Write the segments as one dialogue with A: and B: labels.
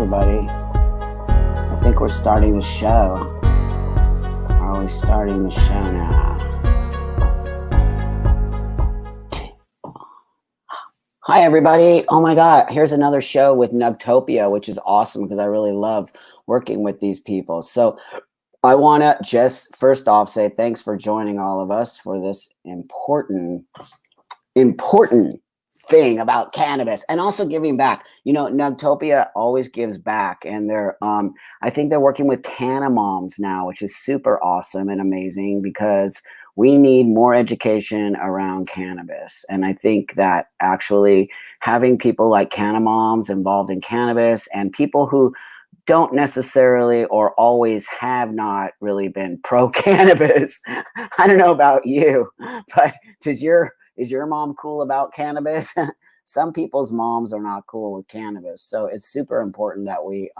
A: everybody. I think we're starting the show. Are we starting the show now? Hi, everybody. Oh my God. Here's another show with Nugtopia, which is awesome because I really love working with these people. So I want to just first off say thanks for joining all of us for this important thing about cannabis and also giving back. You know, Nugtopia always gives back, and they're I think they're working with Canna moms now, which is super awesome and amazing because we need more education around cannabis. And I think that actually having people like Canna moms involved in cannabis and people who don't necessarily or always have not really been pro cannabis. I don't know about you, but is your mom cool about cannabis? Some people's moms are not cool with cannabis. So it's super important that we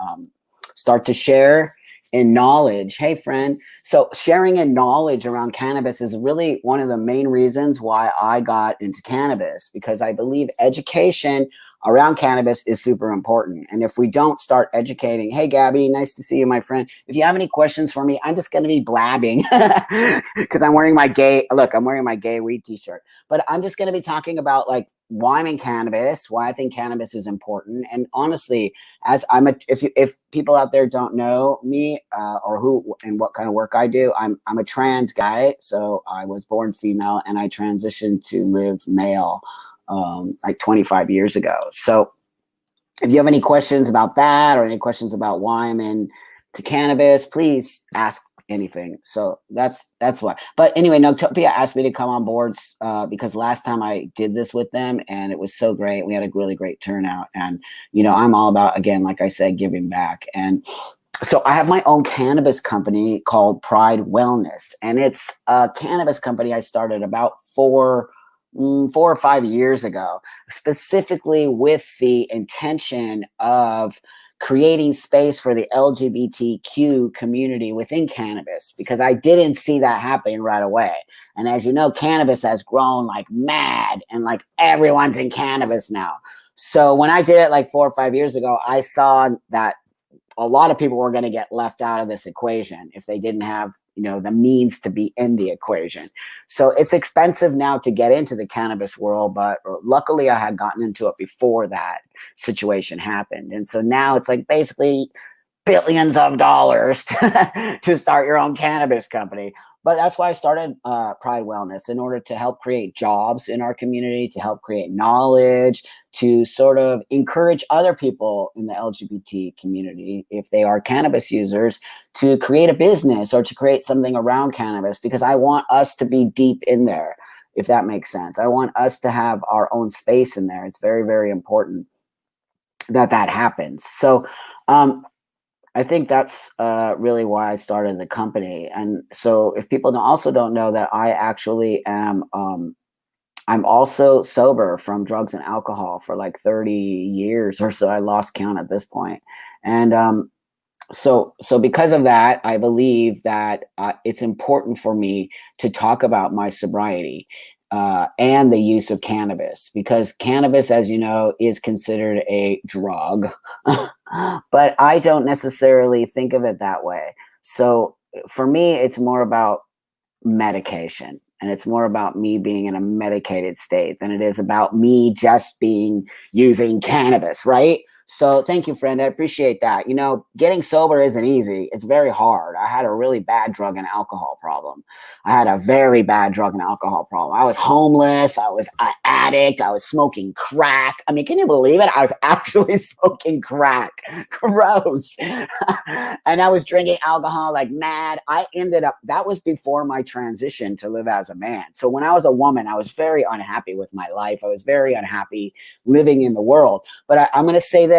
A: start to share in knowledge. Hey, friend. So sharing in knowledge around cannabis is really one of the main reasons why I got into cannabis, because I believe education around cannabis is super important. And if we don't start educating, hey, Gabby, nice to see you, my friend. If you have any questions for me, I'm just going to be blabbing because I'm wearing my gay weed t-shirt. But I'm just going to be talking about like why I'm in cannabis, why I think cannabis is important. And honestly, if people out there don't know me or who and what kind of work I do, I'm a trans guy. So I was born female and I transitioned to live male like 25 years ago. So if you have any questions about that or any questions about why I'm into cannabis, please ask anything. So that's why. But anyway, Nugtopia asked me to come on board because last time I did this with them and it was so great. We had a really great turnout. And, you know, I'm all about, again, like I said, giving back. And so I have my own cannabis company called Pride Wellness. And it's a cannabis company I started about 4 or 5 years ago, specifically with the intention of creating space for the LGBTQ community within cannabis, because I didn't see that happening right away. And as you know, cannabis has grown like mad and like everyone's in cannabis now. So when I did it like 4 or 5 years ago, I saw that a lot of people were going to get left out of this equation if they didn't have, you know, the means to be in the equation. So it's expensive now to get into the cannabis world, but luckily I had gotten into it before that situation happened. And so now it's like basically billions of dollars to start your own cannabis company. But that's why I started Pride Wellness, in order to help create jobs in our community, to help create knowledge, to sort of encourage other people in the LGBT community, if they are cannabis users, to create a business or to create something around cannabis, because I want us to be deep in there, if that makes sense. I want us to have our own space in there. It's very, very important that happens. So, I think that's really why I started the company. And so if people don't know that I actually am, I'm also sober from drugs and alcohol for like 30 years or so. I lost count at this point. And so because of that, I believe that it's important for me to talk about my sobriety and the use of cannabis, because cannabis, as you know, is considered a drug, but I don't necessarily think of it that way. So for me, it's more about medication, and it's more about me being in a medicated state than it is about me just using cannabis, right? So thank you, friend. I appreciate that. You know, getting sober isn't easy. It's very hard. I had a really bad drug and alcohol problem. I had a very bad drug and alcohol problem. I was homeless. I was an addict. I was smoking crack. I mean, can you believe it? I was actually smoking crack. Gross. And I was drinking alcohol like mad. That was before my transition to live as a man. So when I was a woman, I was very unhappy with my life. I was very unhappy living in the world. But I'm going to say this.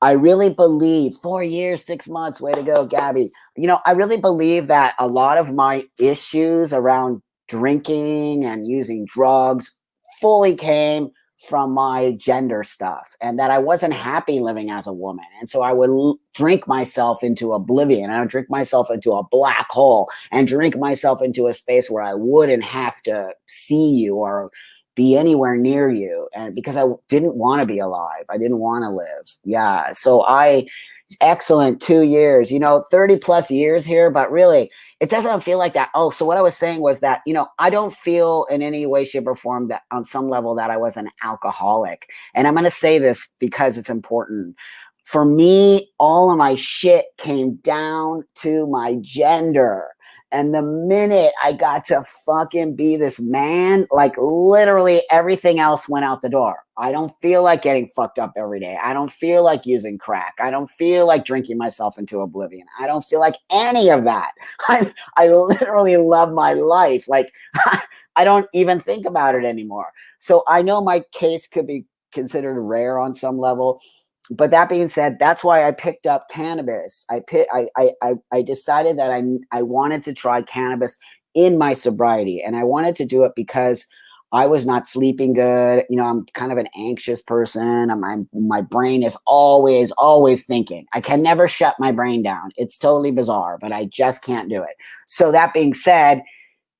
A: I really believe 4 years, 6 months, way to go, Gabby. You know, I really believe that a lot of my issues around drinking and using drugs fully came from my gender stuff, and that I wasn't happy living as a woman. And so I would drink myself into oblivion. I would drink myself into a black hole and drink myself into a space where I wouldn't have to see you or be anywhere near you, and because I didn't want to be alive. I didn't want to live. Yeah. So excellent 2 years, 30 plus years here, but really it doesn't feel like that. Oh, so what I was saying was that, I don't feel in any way, shape, or form that on some level that I was an alcoholic. And I'm going to say this because it's important. For me, all of my shit came down to my gender. And the minute I got to fucking be this man, like literally everything else went out the door. I don't feel like getting fucked up every day. I don't feel like using crack. I don't feel like drinking myself into oblivion. I don't feel like any of that. I literally love my life. Like I don't even think about it anymore. So I know my case could be considered rare on some level. But that being said, that's why I picked up cannabis. I decided that I wanted to try cannabis in my sobriety, and I wanted to do it because I was not sleeping good. I'm kind of an anxious person. My brain is always thinking. I can never shut my brain down. It's totally bizarre, but I just can't do it. So that being said,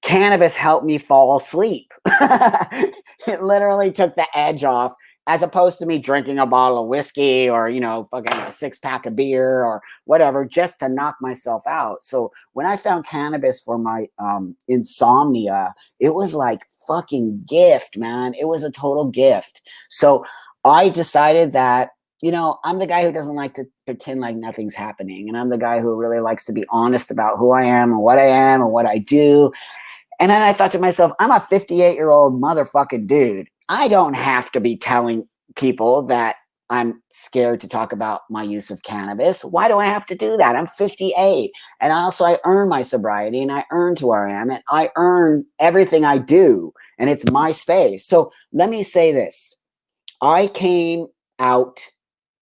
A: cannabis helped me fall asleep. It literally took the edge off, as opposed to me drinking a bottle of whiskey or, fucking a 6-pack of beer or whatever, just to knock myself out. So when I found cannabis for my insomnia, it was like fucking gift, man. It was a total gift. So I decided that, I'm the guy who doesn't like to pretend like nothing's happening. And I'm the guy who really likes to be honest about who I am and what I am and what I do. And then I thought to myself, I'm a 58-year-old motherfucking dude. I don't have to be telling people that I'm scared to talk about my use of cannabis. Why do I have to do that? I'm 58. And I earn my sobriety, and I earn to where I am, and I earn everything I do, and it's my space. So let me say this. I came out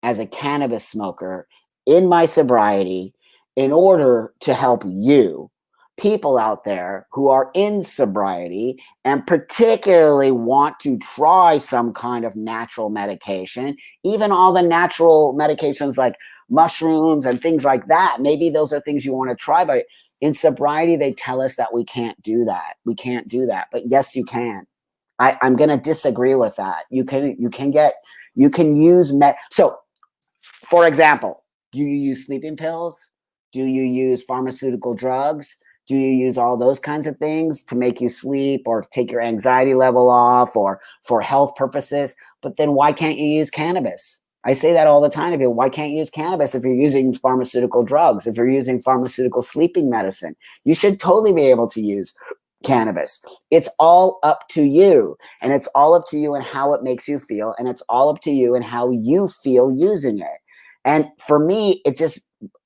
A: as a cannabis smoker in my sobriety in order to help you, people out there who are in sobriety and particularly want to try some kind of natural medication, even all the natural medications like mushrooms and things like that. Maybe those are things you want to try, but in sobriety, they tell us that we can't do that. We can't do that. But yes, you can. I'm going to disagree with that. You can use So, for example, do you use sleeping pills? Do you use pharmaceutical drugs? Do you use all those kinds of things to make you sleep or take your anxiety level off or for health purposes? But then why can't you use cannabis? I say that all the time to people. Why can't you use cannabis if you're using pharmaceutical drugs, if you're using pharmaceutical sleeping medicine? You should totally be able to use cannabis. It's all up to you, and it's all up to you and how it makes you feel, and it's all up to you and how you feel using it. And for me,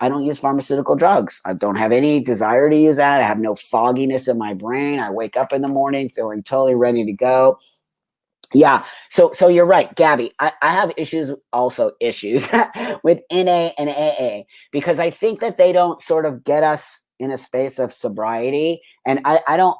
A: I don't use pharmaceutical drugs. I don't have any desire to use that. I have no fogginess in my brain. I wake up in the morning feeling totally ready to go. Yeah. So you're right, Gabby. I have issues with NA and AA because I think that they don't sort of get us in a space of sobriety. And I don't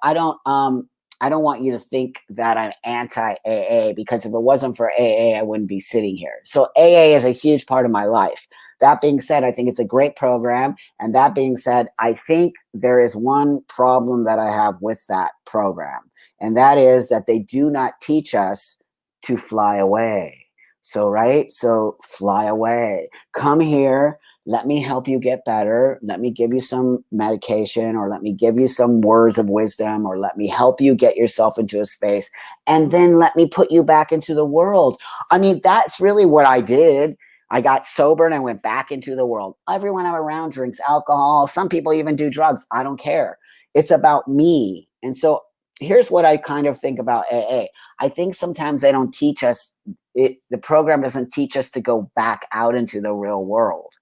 A: want you to think that I'm anti-AA, because if it wasn't for AA, I wouldn't be sitting here. So AA is a huge part of my life. That being said, I think it's a great program. And that being said, I think there is one problem that I have with that program. And that is that they do not teach us to fly away. So fly away. Come here. Let me help you get better. Let me give you some medication, or let me give you some words of wisdom, or let me help you get yourself into a space. And then let me put you back into the world. I mean, that's really what I did. I got sober and I went back into the world. Everyone I'm around drinks alcohol. Some people even do drugs. I don't care. It's about me. And so here's what I kind of think about AA. I think sometimes they don't teach us, the program doesn't teach us to go back out into the real world.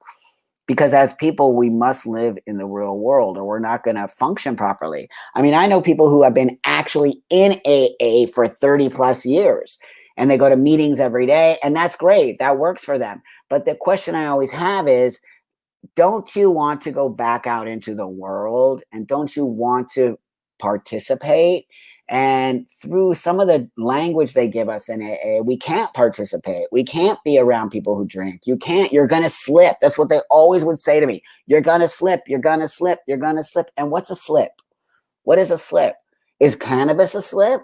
A: Because as people, we must live in the real world or we're not going to function properly. I mean, I know people who have been actually in AA for 30 plus years, and they go to meetings every day, and that's great. That works for them. But the question I always have is, don't you want to go back out into the world? And don't you want to participate? And through some of the language they give us in AA, we can't participate. We can't be around people who drink. You can't. You're going to slip. That's what they always would say to me. You're going to slip. You're going to slip. You're going to slip. And what's a slip? What is a slip? Is cannabis a slip?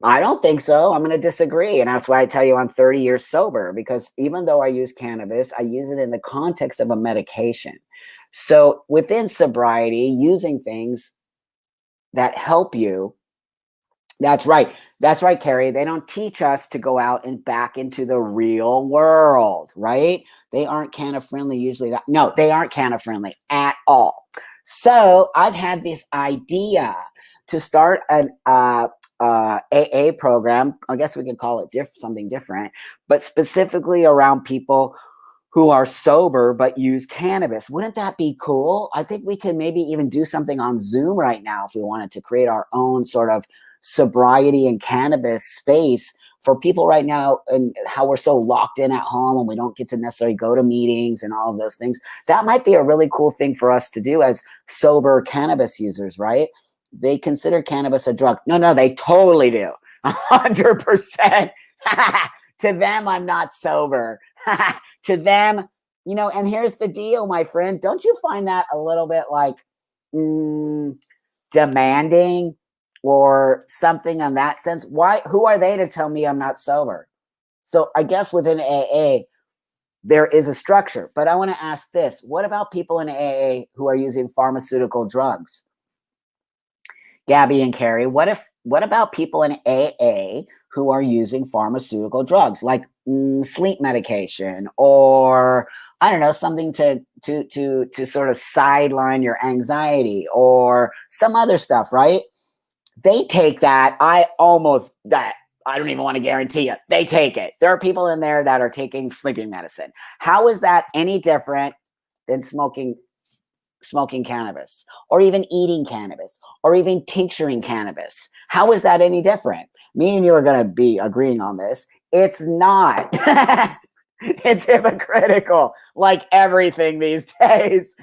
A: I don't think so. I'm going to disagree. And that's why I tell you I'm 30 years sober, because even though I use cannabis, I use it in the context of a medication. So within sobriety, using things that help you. That's right. That's right, Carrie. They don't teach us to go out and back into the real world, right? They aren't canna friendly usually. No, they aren't canna friendly at all. So I've had this idea to start an AA program. I guess we could call it something different, but specifically around people who are sober but use cannabis. Wouldn't that be cool? I think we could maybe even do something on Zoom right now if we wanted to create our own sort of sobriety and cannabis space for people right now, and how we're so locked in at home and we don't get to necessarily go to meetings and all of those things. That might be a really cool thing for us to do as sober cannabis users, right? They consider cannabis a drug. No, they totally do. 100%. To them, I'm not sober. To them, and here's the deal, my friend. Don't you find that a little bit like demanding or something in that sense? Who are they to tell me I'm not sober? So I guess within AA, there is a structure. But I want to ask this. What about people in AA who are using pharmaceutical drugs? Gabby and Carrie, what about people in AA who are using pharmaceutical drugs like sleep medication, or I don't know, something to sort of sideline your anxiety or some other stuff, right? They take that. I don't even want to guarantee it. They take it. There are people in there that are taking sleeping medicine. How is that any different than smoking cannabis, or even eating cannabis, or even tincturing cannabis? How is that any different? Me and you are going to be agreeing on this. It's not. It's hypocritical, like everything these days.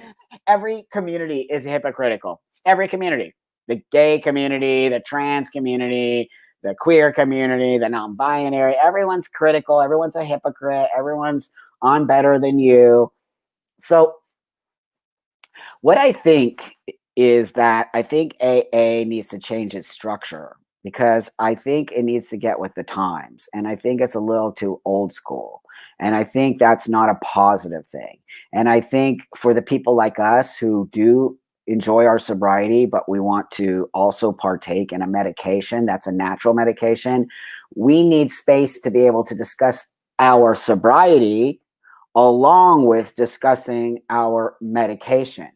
A: Every community is hypocritical. Every community. The gay community, the trans community, the queer community, the non-binary. Everyone's critical. Everyone's a hypocrite. Everyone's on better than you. So what I think is that I think AA needs to change its structure, because I think it needs to get with the times. And I think it's a little too old school. And I think that's not a positive thing. And I think for the people like us who do enjoy our sobriety, but we want to also partake in a medication that's a natural medication, we need space to be able to discuss our sobriety along with discussing our medication.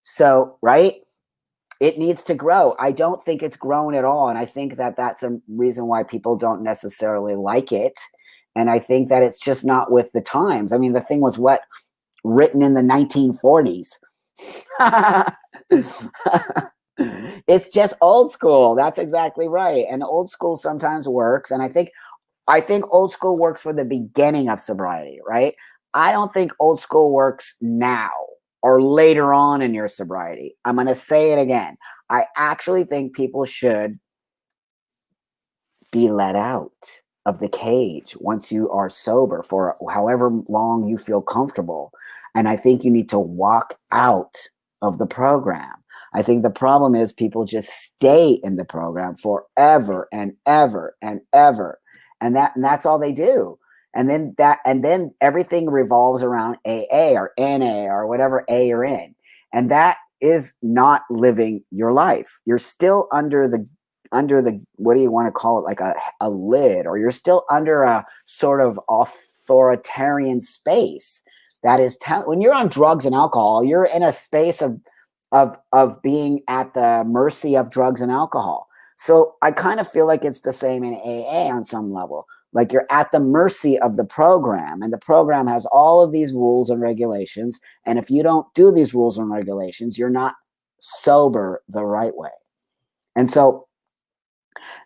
A: So, right, it needs to grow. I don't think it's grown at all. And I think that that's a reason why people don't necessarily like it. And I think that it's just not with the times. I mean, the thing was written in the 1940s. It's just old school. That's exactly right. And old school sometimes works. And I think old school works for the beginning of sobriety, right? I don't think old school works now or later on in your sobriety. I'm going to say it again. I actually think people should be let out of the cage once you are sober for however long you feel comfortable. And I think you need to walk out of the program. I think the problem is people just stay in the program forever and ever and ever. And that's all they do. And then everything revolves around AA or NA or whatever A you're in. And that is not living your life. You're still under the what do you want to call it, like a lid, or you're still under a sort of authoritarian space. That is when you're on drugs and alcohol, you're in a space of being at the mercy of drugs and alcohol. So I kind of feel like it's the same in AA on some level. Like you're at the mercy of the program, and the program has all of these rules and regulations. And if you don't do these rules and regulations, you're not sober the right way. And so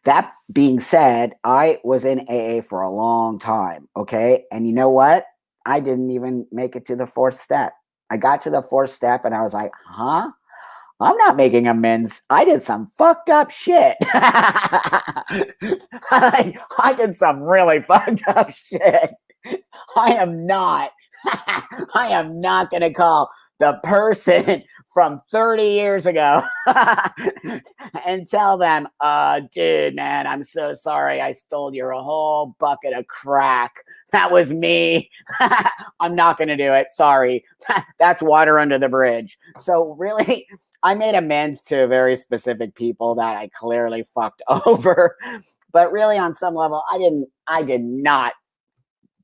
A: that being said, I was in AA for a long time. Okay. And you know what? I didn't even make it to the fourth step. I got to the fourth step and I was like, huh? I'm not making amends. I did some fucked up shit. I did some really fucked up shit. I am not going to call the person from 30 years ago and tell them, dude, man, I'm so sorry. I stole your whole bucket of crack. That was me. I'm not going to do it. Sorry. That's water under the bridge. So really, I made amends to very specific people that I clearly fucked over. But really, on some level, I did not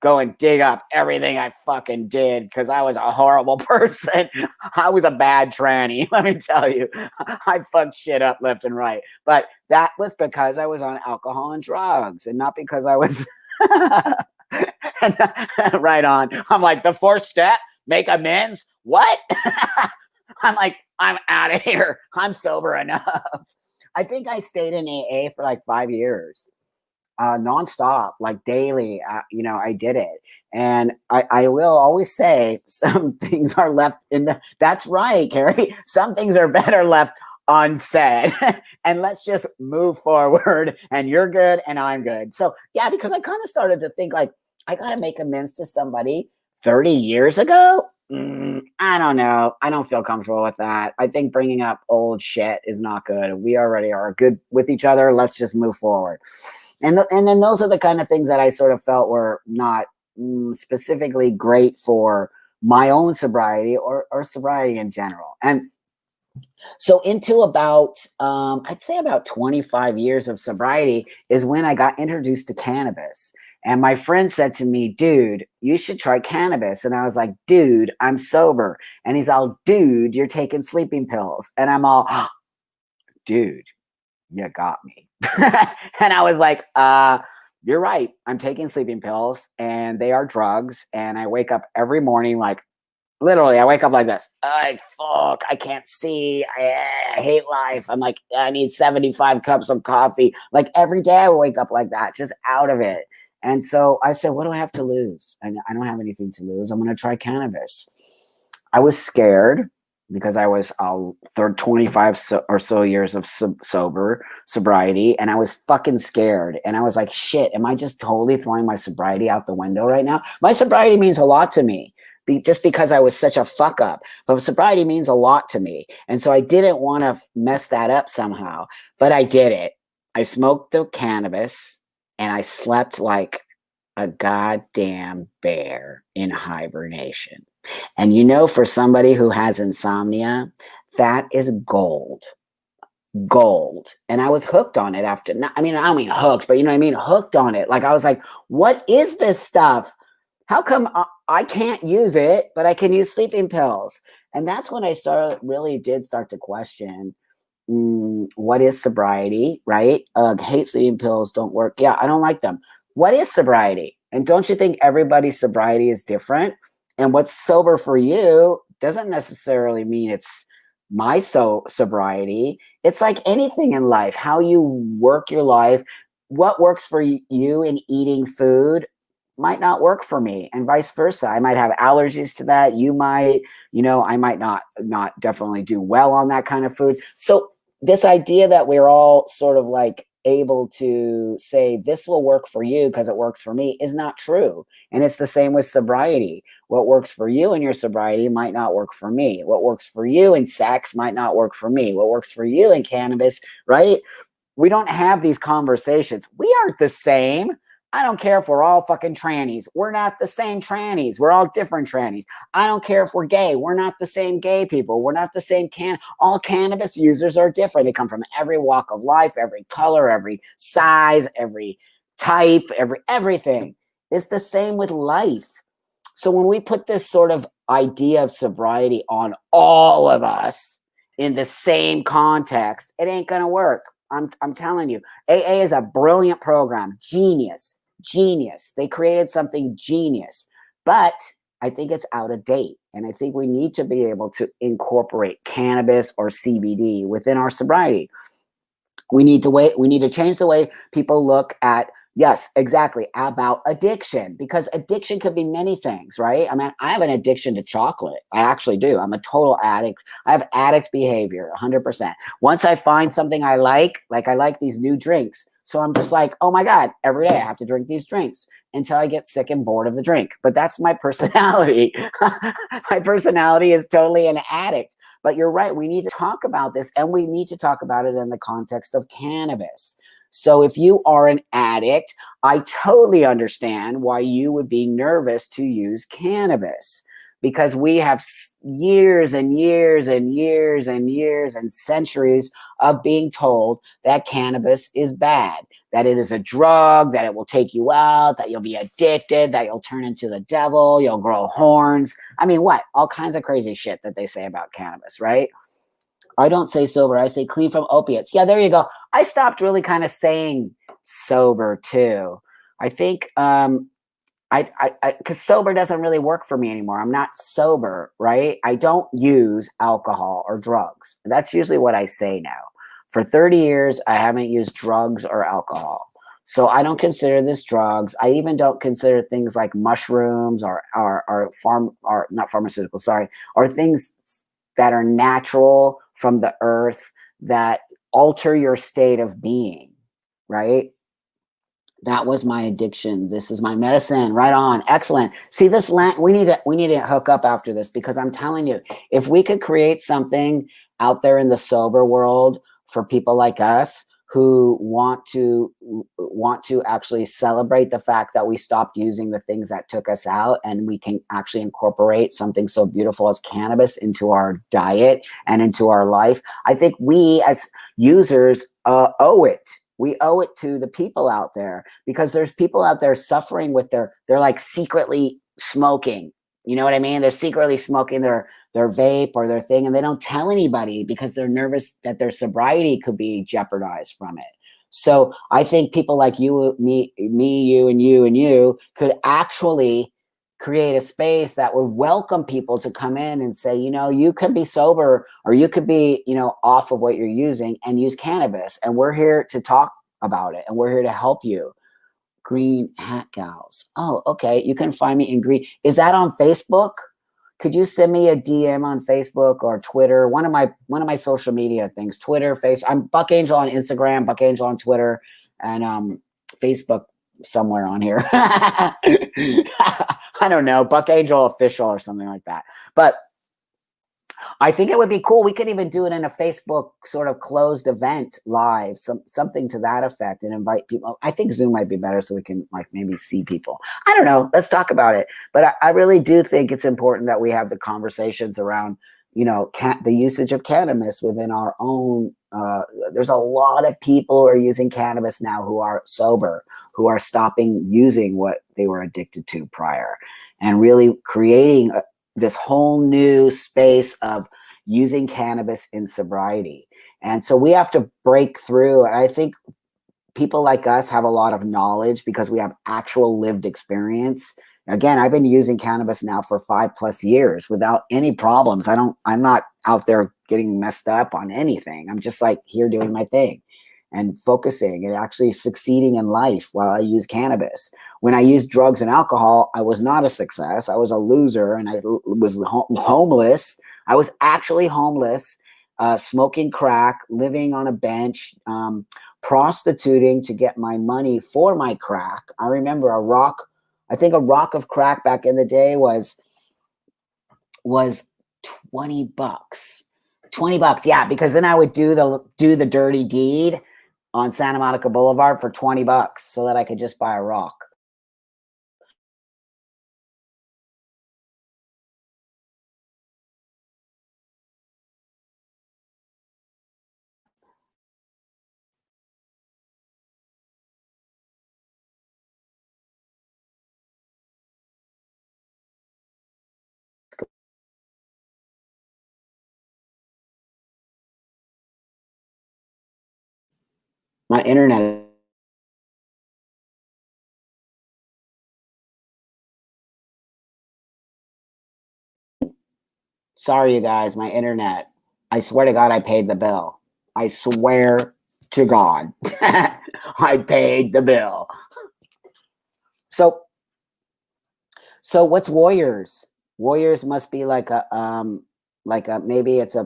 A: go and dig up everything I fucking did because I was a horrible person. I was a bad tranny, let me tell you. I fucked shit up left and right. But that was because I was on alcohol and drugs and not because I was right on. I'm like, the fourth step, make amends. What? I'm like, I'm out of here. I'm sober enough. I think I stayed in AA for like 5 years. Nonstop, like daily, I did it. And I will always say some things are left that's right, Carrie. Some things are better left unsaid. And let's just move forward and you're good and I'm good. So yeah, because I kind of started to think like, I got to make amends to somebody 30 years ago. I don't know. I don't feel comfortable with that. I think bringing up old shit is not good. We already are good with each other. Let's just move forward. And then those are the kind of things that I sort of felt were not specifically great for my own sobriety or sobriety in general. And so into about, I'd say about 25 years of sobriety is when I got introduced to cannabis. And my friend said to me, dude, you should try cannabis. And I was like, dude, I'm sober. And he's all, dude, you're taking sleeping pills. And I'm all, dude, you got me. And I was like, you're right. I'm taking sleeping pills and they are drugs. And I wake up every morning like, literally, I wake up like this. Fuck, I can't see. I hate life. I'm like, I need 75 cups of coffee. Like every day I wake up like that, just out of it. And so I said, what do I have to lose? And I don't have anything to lose. I'm going to try cannabis. I was scared because I was 25 or so years of sobriety, and I was fucking scared. And I was like, shit, am I just totally throwing my sobriety out the window right now? My sobriety means a lot to me. Just because I was such a fuck up. But sobriety means a lot to me. And so I didn't want to mess that up somehow. But I did it. I smoked the cannabis and I slept like a goddamn bear in hibernation. And for somebody who has insomnia, that is gold. Gold. And I was hooked on it after. I don't mean hooked, but you know what I mean? Hooked on it. Like I was like, what is this stuff? How come I can't use it, but I can use sleeping pills? And that's when I did start to question, what is sobriety, right? Hate sleeping pills, don't work. Yeah, I don't like them. What is sobriety? And don't you think everybody's sobriety is different? And what's sober for you doesn't necessarily mean it's my sobriety. It's like anything in life, how you work your life, what works for you in eating food might not work for me, and vice versa. I might have allergies to that. You might, I might not definitely do well on that kind of food. So this idea that we're all sort of like able to say this will work for you because it works for me is not true. And it's the same with sobriety. What works for you in your sobriety might not work for me. What works for you in sex might not work for me. What works for you in cannabis, right? We don't have these conversations. We aren't the same. I don't care if we're all fucking trannies. We're not the same trannies. We're all different trannies. I don't care if we're gay. We're not the same gay people. We're not the same all cannabis users are different. They come from every walk of life, every color, every size, every type, everything. It's the same with life. So when we put this sort of idea of sobriety on all of us in the same context, it ain't going to work. I'm telling you, AA is a brilliant program. Genius. They created something genius, but I think it's out of date. And I think we need to be able to incorporate cannabis or CBD within our sobriety. We need to change the way people look at, yes, exactly, about addiction, because addiction could be many things, right? I have an addiction to chocolate. I actually do. I'm a total addict. I have addict behavior, 100%. Once I find something I like these new drinks, So I'm just like, oh my God, every day I have to drink these drinks until I get sick and bored of the drink. But that's my personality. My personality is totally an addict. But you're right. We need to talk about this, and we need to talk about it in the context of cannabis. So if you are an addict, I totally understand why you would be nervous to use cannabis, because we have years and years and years and years and centuries of being told that cannabis is bad, that it is a drug, that it will take you out, that you'll be addicted, that you'll turn into the devil, you'll grow horns. I mean, what? All kinds of crazy shit that they say about cannabis, right? I don't say sober. I say clean from opiates. Yeah, there you go. I stopped really kind of saying sober too. I think because sober doesn't really work for me anymore. I'm not sober, right? I don't use alcohol or drugs. That's usually what I say now. For 30 years, I haven't used drugs or alcohol. So I don't consider this drugs. I even don't consider things like mushrooms or not pharmaceutical, sorry, or things that are natural from the earth that alter your state of being, right? That was my addiction. This is my medicine. Right on. Excellent. See this land. We need to hook up after this, because I'm telling you, if we could create something out there in the sober world for people like us who want to actually celebrate the fact that we stopped using the things that took us out, and we can actually incorporate something so beautiful as cannabis into our diet and into our life, I think we as users owe it. We owe it to the people out there, because there's people out there suffering with they're like secretly smoking. You know what I mean? They're secretly smoking their vape or their thing, and they don't tell anybody because they're nervous that their sobriety could be jeopardized from it. So I think people like you, me, you, and you could actually create a space that would welcome people to come in and say, you know, you can be sober, or you could be, you know, off of what you're using and use cannabis. And we're here to talk about it, and we're here to help you. Green Hat Gals. Oh, okay. You can find me in Green. Is that on Facebook? Could you send me a DM on Facebook or Twitter? One of my social media things. Twitter, I'm Buck Angel on Instagram, Buck Angel on Twitter, and Facebook somewhere on here. I don't know, Buck Angel Official or something like that. But I think it would be cool. We could even do it in a Facebook sort of closed event live, something to that effect, and invite people. I think Zoom might be better, so we can like maybe see people. I don't know. Let's talk about it. But I really do think it's important that we have the conversations around, you know, the usage of cannabis within our own. There's a lot of people who are using cannabis now who are sober, who are stopping using what they were addicted to prior, and really creating this whole new space of using cannabis in sobriety. And so we have to break through. And I think people like us have a lot of knowledge because we have actual lived experience. Again, I've been using cannabis now for 5+ years without any problems. I'm not out there getting messed up on anything. I'm just like here doing my thing and focusing and actually succeeding in life while I use cannabis. When I used drugs and alcohol, I was not a success. I was a loser, and I was homeless. I was actually homeless, smoking crack, living on a bench, prostituting to get my money for my crack. I remember I think a rock of crack back in the day was $20. $20, yeah, because then I would do the dirty deed on Santa Monica Boulevard for $20 so that I could just buy a rock. My internet. Sorry, you guys, my internet. I swear to God, I paid the bill. I swear to God, I paid the bill. So what's Warriors? Warriors must be like maybe it's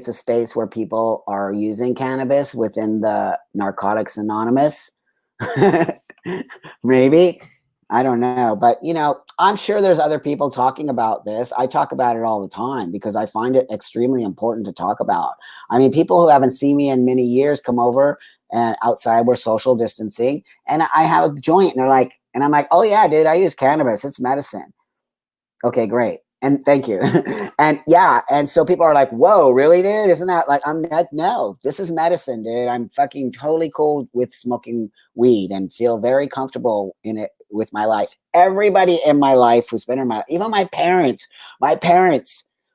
A: a space where people are using cannabis within the Narcotics Anonymous. Maybe. I don't know. But, you know, I'm sure there's other people talking about this. I talk about it all the time because I find it extremely important to talk about. I mean, people who haven't seen me in many years come over and outside we're social distancing and I have a joint and they're like, and I'm like, oh yeah, dude, I use cannabis. It's medicine. Okay, great. And thank you. And yeah, and so people are like, whoa, really, dude? Isn't that like, I'm like, no, this is medicine, dude. I'm fucking totally cool with smoking weed and feel very comfortable in it with my life. Everybody in my life who's been in my, even my parents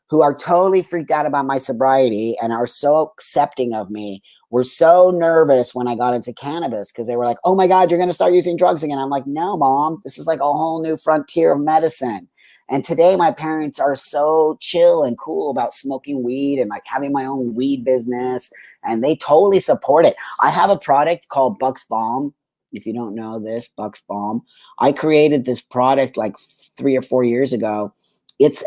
A: who are totally freaked out about my sobriety and are so accepting of me were so nervous when I got into cannabis because they were like, oh my God, you're going to start using drugs again. I'm like, no, mom, this is like a whole new frontier of medicine. And today my parents are so chill and cool about smoking weed and like having my own weed business. And they totally support it. I have a product called Buck's Balm. If you don't know this, Buck's Balm. I created this product like 3 or 4 years ago. It's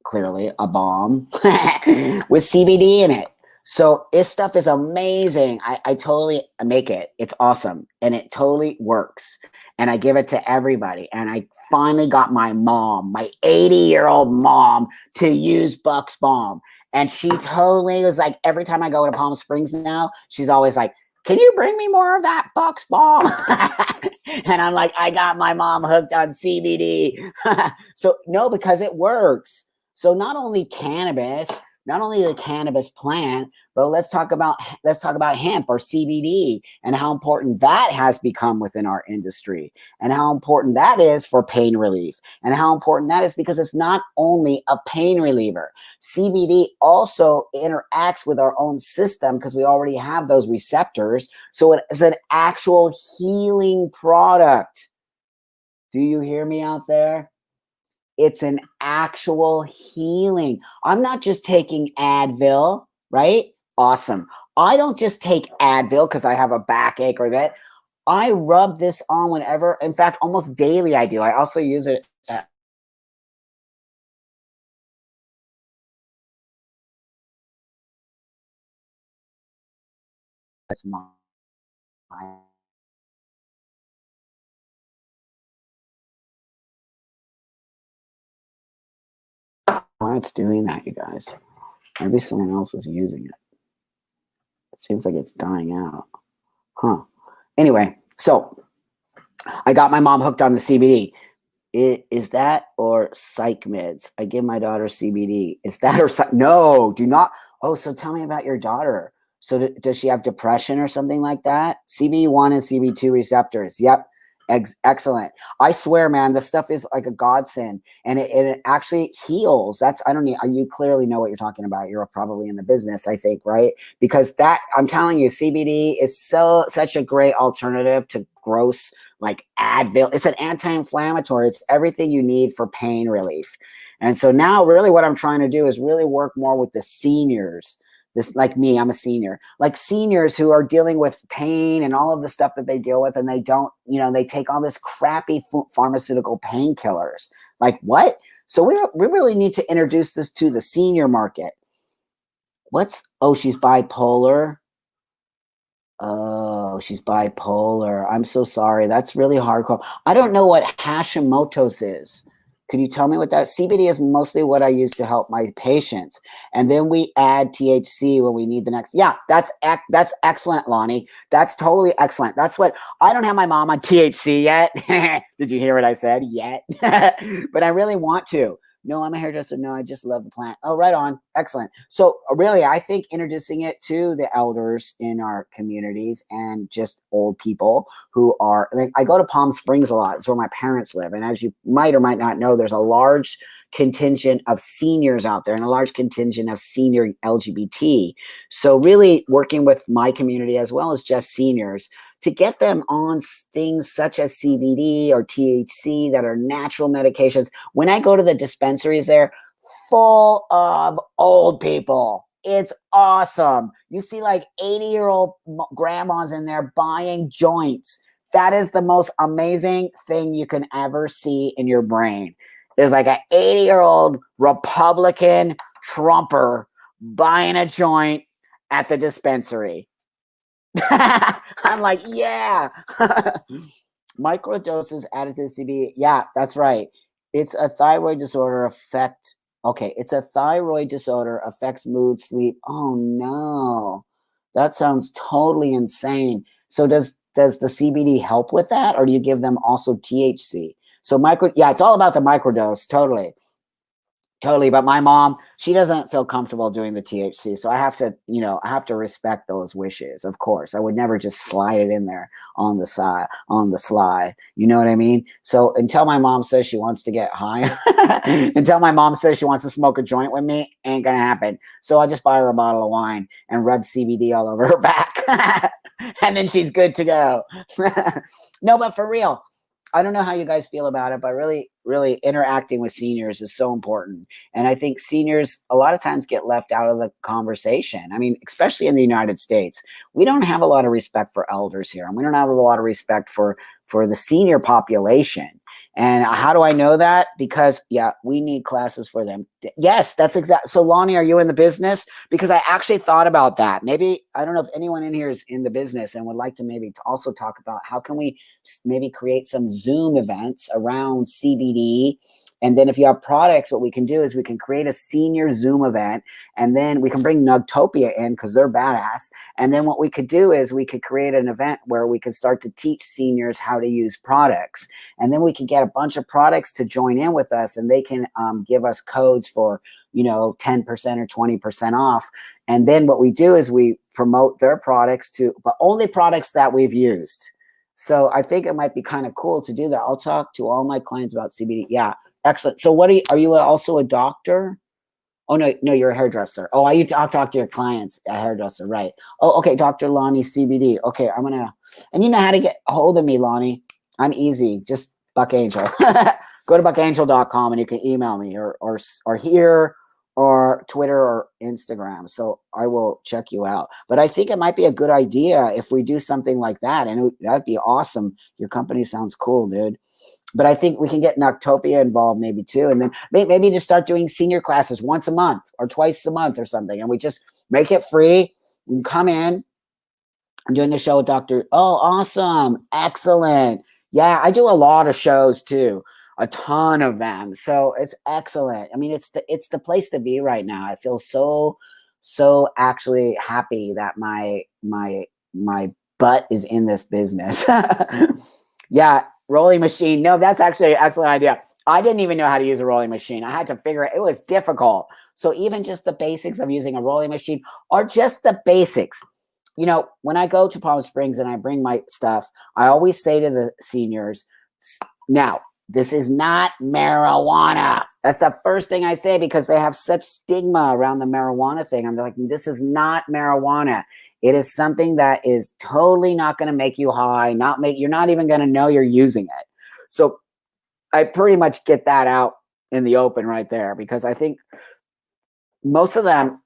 A: clearly a bomb with CBD in it. So this stuff is amazing. I totally make it. It's awesome. And it totally works. And I give it to everybody. And I finally got my mom, my 80-year-old mom, to use Buck's Balm. And she totally was like, every time I go to Palm Springs now, she's always like, can you bring me more of that Buck's Balm? And I'm like, I got my mom hooked on CBD. So no, because it works. So not only cannabis, not only the cannabis plant, but let's talk about hemp or CBD and how important that has become within our industry and how important that is for pain relief and how important that is because it's not only a pain reliever. CBD also interacts with our own system because we already have those receptors. So it is an actual healing product. Do you hear me out there? It's an actual healing. I'm not just taking Advil, right? Awesome. I don't just take Advil because I have a backache or that. I rub this on whenever, in fact, almost daily I do. I also use it at my, why it's doing that, you guys. Maybe someone else is using it. It seems like it's dying out. Huh. Anyway, so I got my mom hooked on the CBD. Is that or psych meds? I give my daughter CBD. Is that or no? Do not. Oh, so tell me about your daughter. So does she have depression or something like that? CB1 and CB2 receptors. Yep. Excellent. I swear, man, this stuff is like a godsend, and it actually heals. That's I don't need. You clearly know what you're talking about. You're probably in the business, I think, right? Because that I'm telling you, CBD is such a great alternative to gross like Advil. It's an anti-inflammatory. It's everything you need for pain relief. And so now, really, what I'm trying to do is really work more with the seniors. This like me, I'm a senior, like seniors who are dealing with pain and all of the stuff that they deal with, and they don't, they take all this crappy pharmaceutical painkillers. Like what? So we really need to introduce this to the senior market. Oh, she's bipolar. Oh, she's bipolar. I'm so sorry. That's really hardcore. I don't know what Hashimoto's is. Could you tell me what that CBD is? Mostly what I use to help my patients, and then we add THC when we need the next. Yeah, that's excellent, Lonnie. That's totally excellent. That's what I don't have my mom on THC yet. Did you hear what I said? Yet, but I really want to. No, I'm a hairdresser. No, I just love the plant. Oh, right on. Excellent. So really, I think introducing it to the elders in our communities and just old people who are, I go to Palm Springs a lot. It's where my parents live. And as you might or might not know, there's a large contingent of seniors out there and a large contingent of senior LGBT. So really working with my community as well as just seniors to get them on things such as CBD or THC that are natural medications. When I go to the dispensaries there, full of old people. It's awesome. You see like 80-year-old grandmas in there buying joints. That is the most amazing thing you can ever see in your brain. There's like an 80-year-old Republican Trumper buying a joint at the dispensary. I'm like, yeah. Microdoses added to the CBD. Yeah, that's right. It's a thyroid disorder affect. Okay, it's a thyroid disorder affects mood, sleep. Oh no, that sounds totally insane. So does the CBD help with that, or do you give them also THC? So yeah, it's all about the microdose. Totally. Totally, but my mom, she doesn't feel comfortable doing the THC, so I have to, I have to respect those wishes. Of course, I would never just slide it in there on the side, on the sly. You know what I mean? So until my mom says she wants to get high, until my mom says she wants to smoke a joint with me, ain't gonna happen. So I'll just buy her a bottle of wine and rub CBD all over her back, and then she's good to go. No, but for real, I don't know how you guys feel about it, but really, really interacting with seniors is so important. And I think seniors a lot of times get left out of the conversation. I mean, especially in the United States, we don't have a lot of respect for elders here, and we don't have a lot of respect for the senior population. And how do I know that? Because yeah, we need classes for them. Yes, that's exact. So Lonnie, are you in the business? Because I actually thought about that. Maybe, I don't know if anyone in here is in the business and would like to maybe also talk about how can we maybe create some Zoom events around CBD. And then if you have products, what we can do is we can create a senior Zoom event, and then we can bring Nugtopia in because they're badass. And then what we could do is we could create an event where we could start to teach seniors how to use products. And then we can get a bunch of products to join in with us, and they can give us codes for, 10% or 20% off. And then what we do is we promote their products but only products that we've used. So I think it might be kind of cool to do that. I'll talk to all my clients about CBD. Yeah, excellent. So are you also a doctor? Oh, no, you're a hairdresser. Oh, I'll talk to your clients, a hairdresser, right? Oh, okay, Dr. Lonnie CBD. Okay, and you know how to get a hold of me, Lonnie. I'm easy, just Buck Angel. Go to buckangel.com and you can email me or here or Twitter or Instagram. So I will check you out. But I think it might be a good idea if we do something like that, and that'd be awesome. Your company sounds cool, dude. But I think we can get Noctopia involved maybe too. And then maybe just start doing senior classes once a month or twice a month or something. And we just make it free. You can come in. I'm doing the show with Dr. Oh, awesome. Excellent. Yeah, I do a lot of shows too. A ton of them. So it's excellent. I mean, it's the place to be right now. I feel so actually happy that my butt is in this business. Yeah, rolling machine. No, that's actually an excellent idea. I didn't even know how to use a rolling machine. I had to figure it was difficult. So even just the basics of using a rolling machine are just the basics. When I go to Palm Springs and I bring my stuff, I always say to the seniors, now, this is not marijuana. That's the first thing I say because they have such stigma around the marijuana thing. I'm like, this is not marijuana. It is something that is totally not going to make you high, you're not even going to know you're using it. So I pretty much get that out in the open right there because I think most of them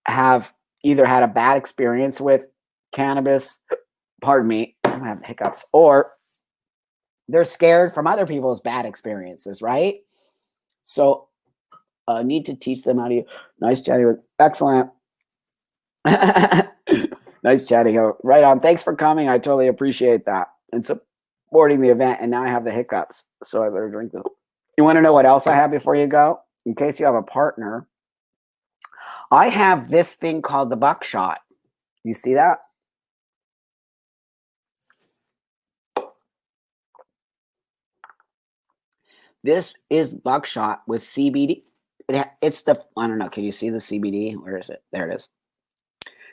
A: have either had a bad experience with cannabis, pardon me, I'm having hiccups, or they're scared from other people's bad experiences, right? So need to teach them how to. Nice chatting with. Excellent. Nice chatting. Right on. Thanks for coming. I totally appreciate that and supporting the event. And now I have the hiccups, so I better drink this. You want to know what else I have before you go? In case you have a partner, I have this thing called the Buckshot. You see that? This is Buckshot with CBD. It's the, I don't know, can you see the CBD? Where is it? There it is.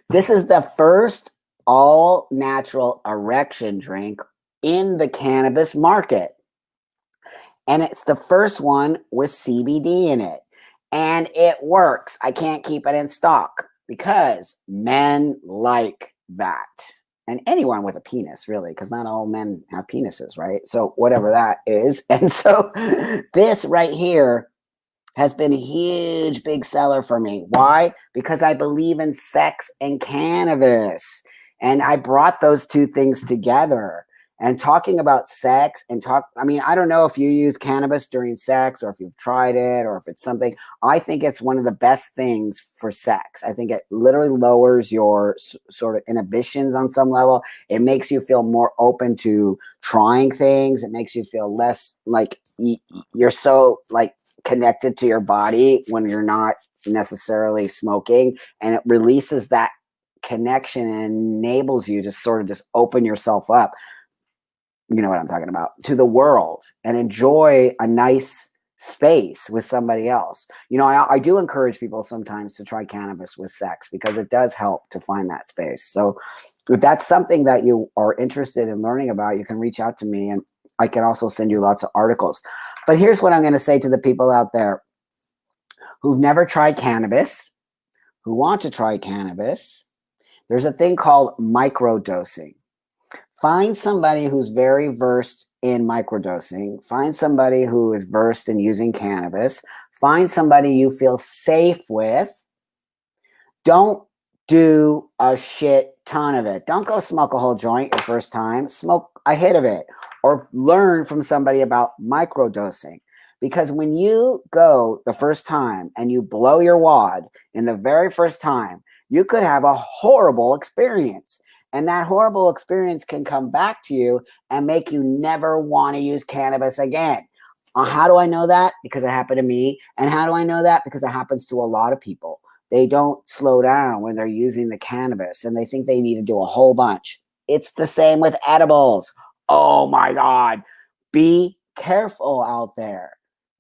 A: This is the first all-natural erection drink in the cannabis market. And it's the first one with CBD in it. And it works. I can't keep it in stock because men like that. And anyone with a penis, really, because not all men have penises, right? So whatever that is. And so this right here has been a huge, big seller for me. Why? Because I believe in sex and cannabis. And I brought those two things together. And talking about sex and I mean, I don't know if you use cannabis during sex or if you've tried it or if it's something. I think it's one of the best things for sex. I think it literally lowers your sort of inhibitions on some level. It makes you feel more open to trying things. It makes you feel less like you're so like connected to your body when you're not necessarily smoking, and it releases that connection and enables you to sort of just open yourself up, you know what I'm talking about, to the world and enjoy a nice space with somebody else. You know, I do encourage people sometimes to try cannabis with sex because it does help to find that space. So if that's something that you are interested in learning about, you can reach out to me and I can also send you lots of articles. But here's what I'm going to say to the people out there who've never tried cannabis, who want to try cannabis. There's a thing called microdosing. Find somebody who's very versed in microdosing. Find somebody who is versed in using cannabis. Find somebody you feel safe with. Don't do a shit ton of it. Don't go smoke a whole joint your first time. Smoke a hit of it or learn from somebody about microdosing. Because when you go the first time and you blow your wad in the very first time, you could have a horrible experience. And that horrible experience can come back to you and make you never want to use cannabis again. How do I know that? Because it happened to me. And how do I know that? Because it happens to a lot of people. They don't slow down when they're using the cannabis and they think they need to do a whole bunch. It's the same with edibles. Oh my God. Be careful out there.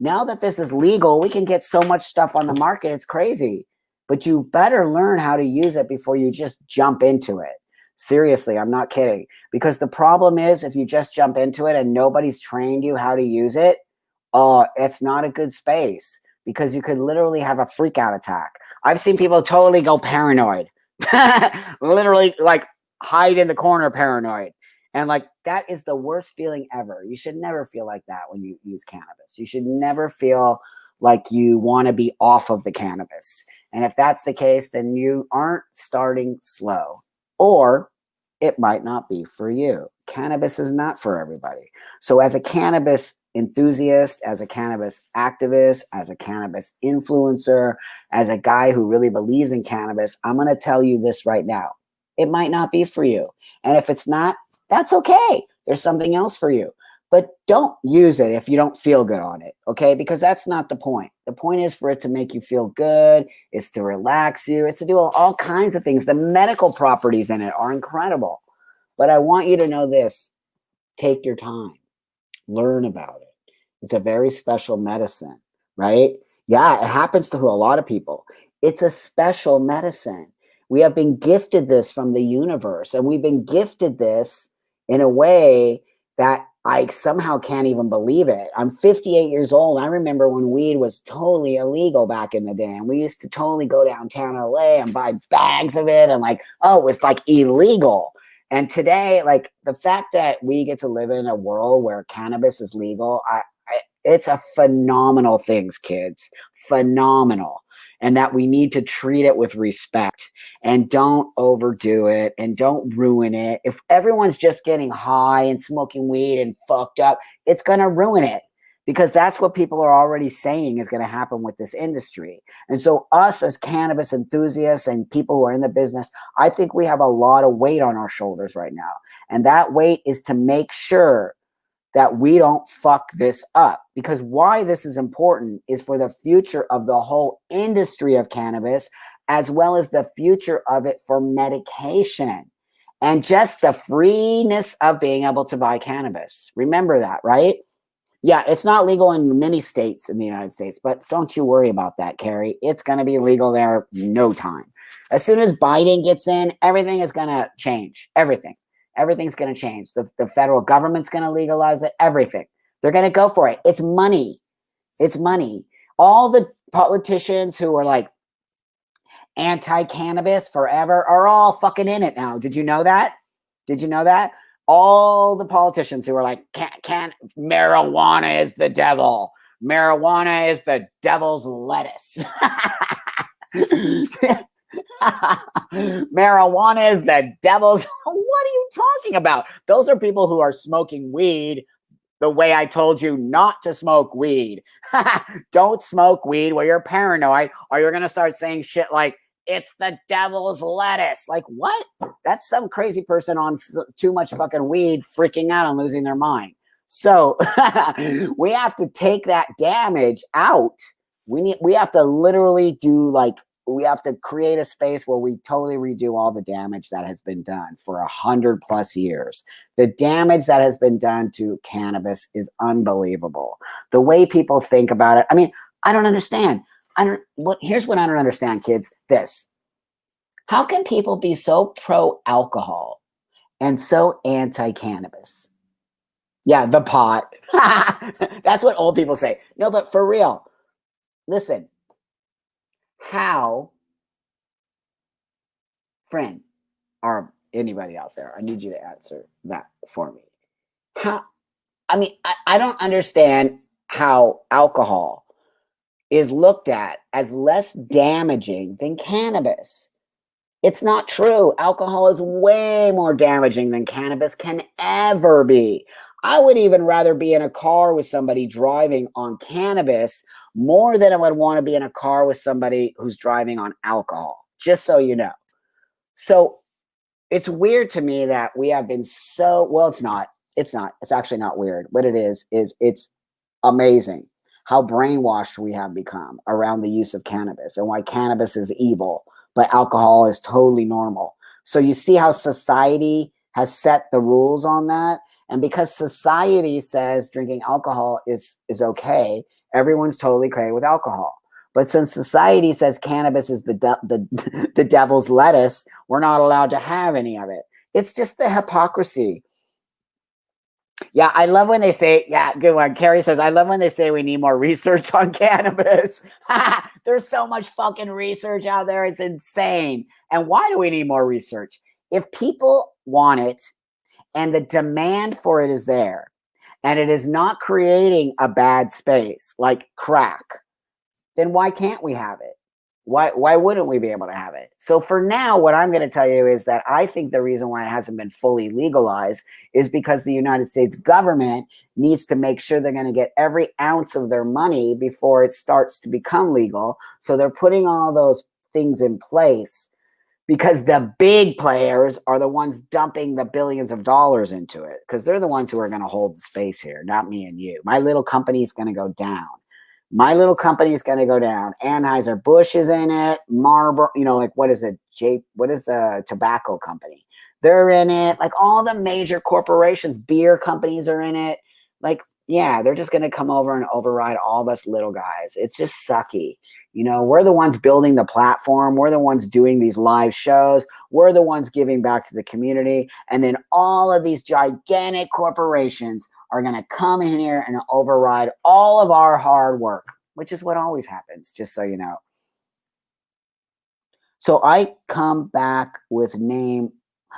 A: Now that this is legal, we can get so much stuff on the market. It's crazy. But you better learn how to use it before you just jump into it. Seriously, I'm not kidding. Because the problem is if you just jump into it and nobody's trained you how to use it, it's not a good space because you could literally have a freak out attack. I've seen people totally go paranoid, literally like hide in the corner paranoid. And like, that is the worst feeling ever. You should never feel like that when you use cannabis. You should never feel like you want to be off of the cannabis. And if that's the case, then you aren't starting slow, or it might not be for you. Cannabis is not for everybody. So as a cannabis enthusiast, as a cannabis activist, as a cannabis influencer, as a guy who really believes in cannabis, I'm going to tell you this right now. It might not be for you. And if it's not, that's okay. There's something else for you. But don't use it if you don't feel good on it, okay? Because that's not the point. The point is for it to make you feel good. It's to relax you. It's to do all kinds of things. The medical properties in it are incredible. But I want you to know this. Take your time. Learn about it. It's a very special medicine, right? Yeah, it happens to a lot of people. It's a special medicine. We have been gifted this from the universe, and we've been gifted this in a way that I somehow can't even believe it. I'm 58 years old. I remember when weed was totally illegal back in the day, and we used to totally go downtown LA and buy bags of it, and like, oh, it was like illegal. And today, like the fact that we get to live in a world where cannabis is legal, it's a phenomenal thing, kids. Phenomenal. And that we need to treat it with respect and don't overdo it and don't ruin it. If everyone's just getting high and smoking weed and fucked up, it's going to ruin it, because that's what people are already saying is going to happen with this industry. And so us as cannabis enthusiasts and people who are in the business, I think we have a lot of weight on our shoulders right now. And that weight is to make sure that we don't fuck this up. Because why this is important is for the future of the whole industry of cannabis, as well as the future of it for medication and just the freeness of being able to buy cannabis. Remember that, right? Yeah, it's not legal in many states in the United States, but don't you worry about that, Carrie. It's going to be legal there no time. As soon as Biden gets in, everything is going to change. Everything's going to change. The federal government's going to legalize it. Everything. They're going to go for it. It's money. It's money. All the politicians who are like anti-cannabis forever are all fucking in it now. Did you know that? Did you know that? All the politicians who are like, marijuana is the devil. Marijuana is the devil's lettuce. Marijuana is the devil's. What are you talking about? Those are people who are smoking weed the way I told you not to smoke weed. Don't smoke weed where you're paranoid, or you're going to start saying shit like, it's the devil's lettuce. Like, what? That's some crazy person on too much fucking weed freaking out and losing their mind. So we have to take that damage out. We have to literally do like, we have to create a space where we totally redo all the damage that has been done for 100+ years. The damage that has been done to cannabis is unbelievable. The way people think about it. I mean, I don't understand. Here's what I don't understand, kids. This. How can people be so pro-alcohol and so anti-cannabis? Yeah, the pot. That's what old people say. No, but for real, listen. How, friend, or anybody out there, I need you to answer that for me. How? I mean, I don't understand how alcohol is looked at as less damaging than cannabis. It's not true. Alcohol is way more damaging than cannabis can ever be. I would even rather be in a car with somebody driving on cannabis more than I would want to be in a car with somebody who's driving on alcohol, just so you know. So it's weird to me that we have been so, well, it's not. It's actually not weird. What it is it's amazing how brainwashed we have become around the use of cannabis and why cannabis is evil, but alcohol is totally normal. So you see how society has set the rules on that. And because society says drinking alcohol is okay, everyone's totally okay with alcohol. But since society says cannabis is the devil's lettuce, we're not allowed to have any of it. It's just the hypocrisy. Yeah, I love when they say, yeah, good one. Carrie says, I love when they say we need more research on cannabis. There's so much fucking research out there. It's insane. And why do we need more research? If people want it and the demand for it is there, and it is not creating a bad space like crack, then why can't we have it? Why wouldn't we be able to have it? So for now, what I'm going to tell you is that I think the reason why it hasn't been fully legalized is because the United States government needs to make sure they're going to get every ounce of their money before it starts to become legal. So they're putting all those things in place because the big players are the ones dumping the billions of dollars into it, because they're the ones who are going to hold the space here, not me and you. My little company is going to go down. My little company is going to go down. Anheuser-Busch is in it. Marlboro, like what is it? What is the tobacco company? They're in it. Like all the major corporations, beer companies are in it. Like, yeah, they're just going to come over and override all of us little guys. It's just sucky. We're the ones building the platform. We're the ones doing these live shows. We're the ones giving back to the community. And then all of these gigantic corporations are going to come in here and override all of our hard work, which is what always happens, just so you know. So I come back with name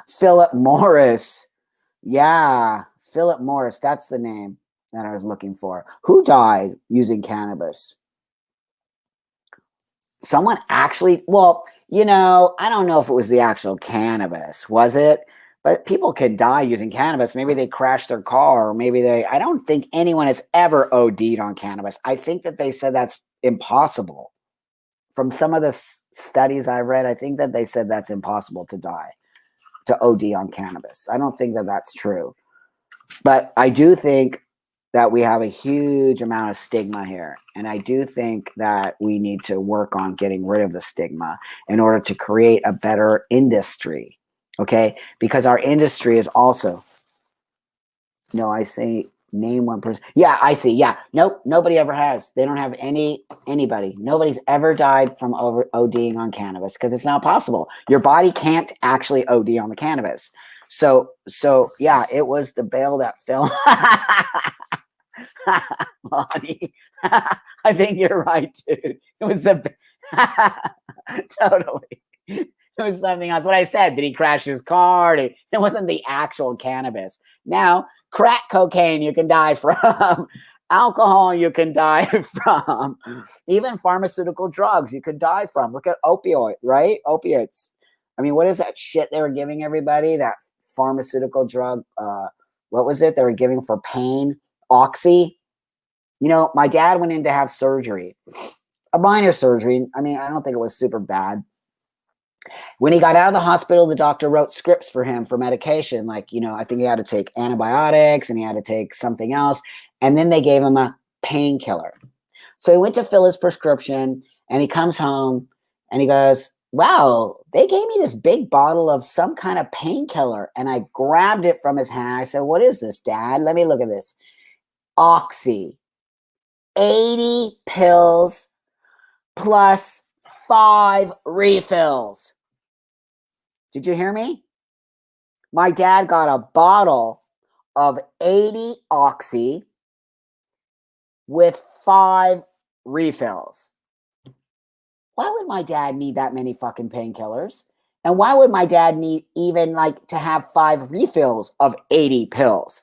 A: Philip Morris. Yeah, Philip Morris. That's the name that I was looking for. Who died using cannabis? Someone actually, well, I don't know if it was the actual cannabis, was it? But people could die using cannabis. Maybe they crashed their car, or maybe I don't think anyone has ever OD'd on cannabis. I think that they said that's impossible. From some of the studies I read, I think that they said that's impossible to OD on cannabis. I don't think that that's true. But I do think that we have a huge amount of stigma here. And I do think that we need to work on getting rid of the stigma in order to create a better industry. Okay? Because our industry is also, no, I say name one person. Yeah, I see. Yeah. Nope. Nobody ever has. They don't have anybody. Nobody's ever died from ODing on cannabis because it's not possible. Your body can't actually OD on the cannabis. So yeah, it was the bail that fell. Lonnie, I think you're right, dude. It was totally. It was something else. What I said, did he crash his car? It wasn't the actual cannabis. Now, crack cocaine you can die from. Alcohol you can die from. Even pharmaceutical drugs you could die from. Look at opioid, right? Opiates. I mean, what is that shit they were giving everybody? That pharmaceutical drug. What was it they were giving for pain? Oxy. You know, my dad went in to have surgery, a minor surgery. I mean, I don't think it was super bad. When he got out of the hospital, the doctor wrote scripts for him for medication. Like, you know, I think he had to take antibiotics and he had to take something else. And then they gave him a painkiller. So he went to fill his prescription and he comes home and he goes, wow, they gave me this big bottle of some kind of painkiller. And I grabbed it from his hand. I said, what is this, Dad? Let me look at this. Oxy, 80 pills plus 5 refills. Did you hear me? My dad got a bottle of 80 Oxy with 5 refills. Why would my dad need that many fucking painkillers? And why would my dad need even like to have 5 refills of 80 pills?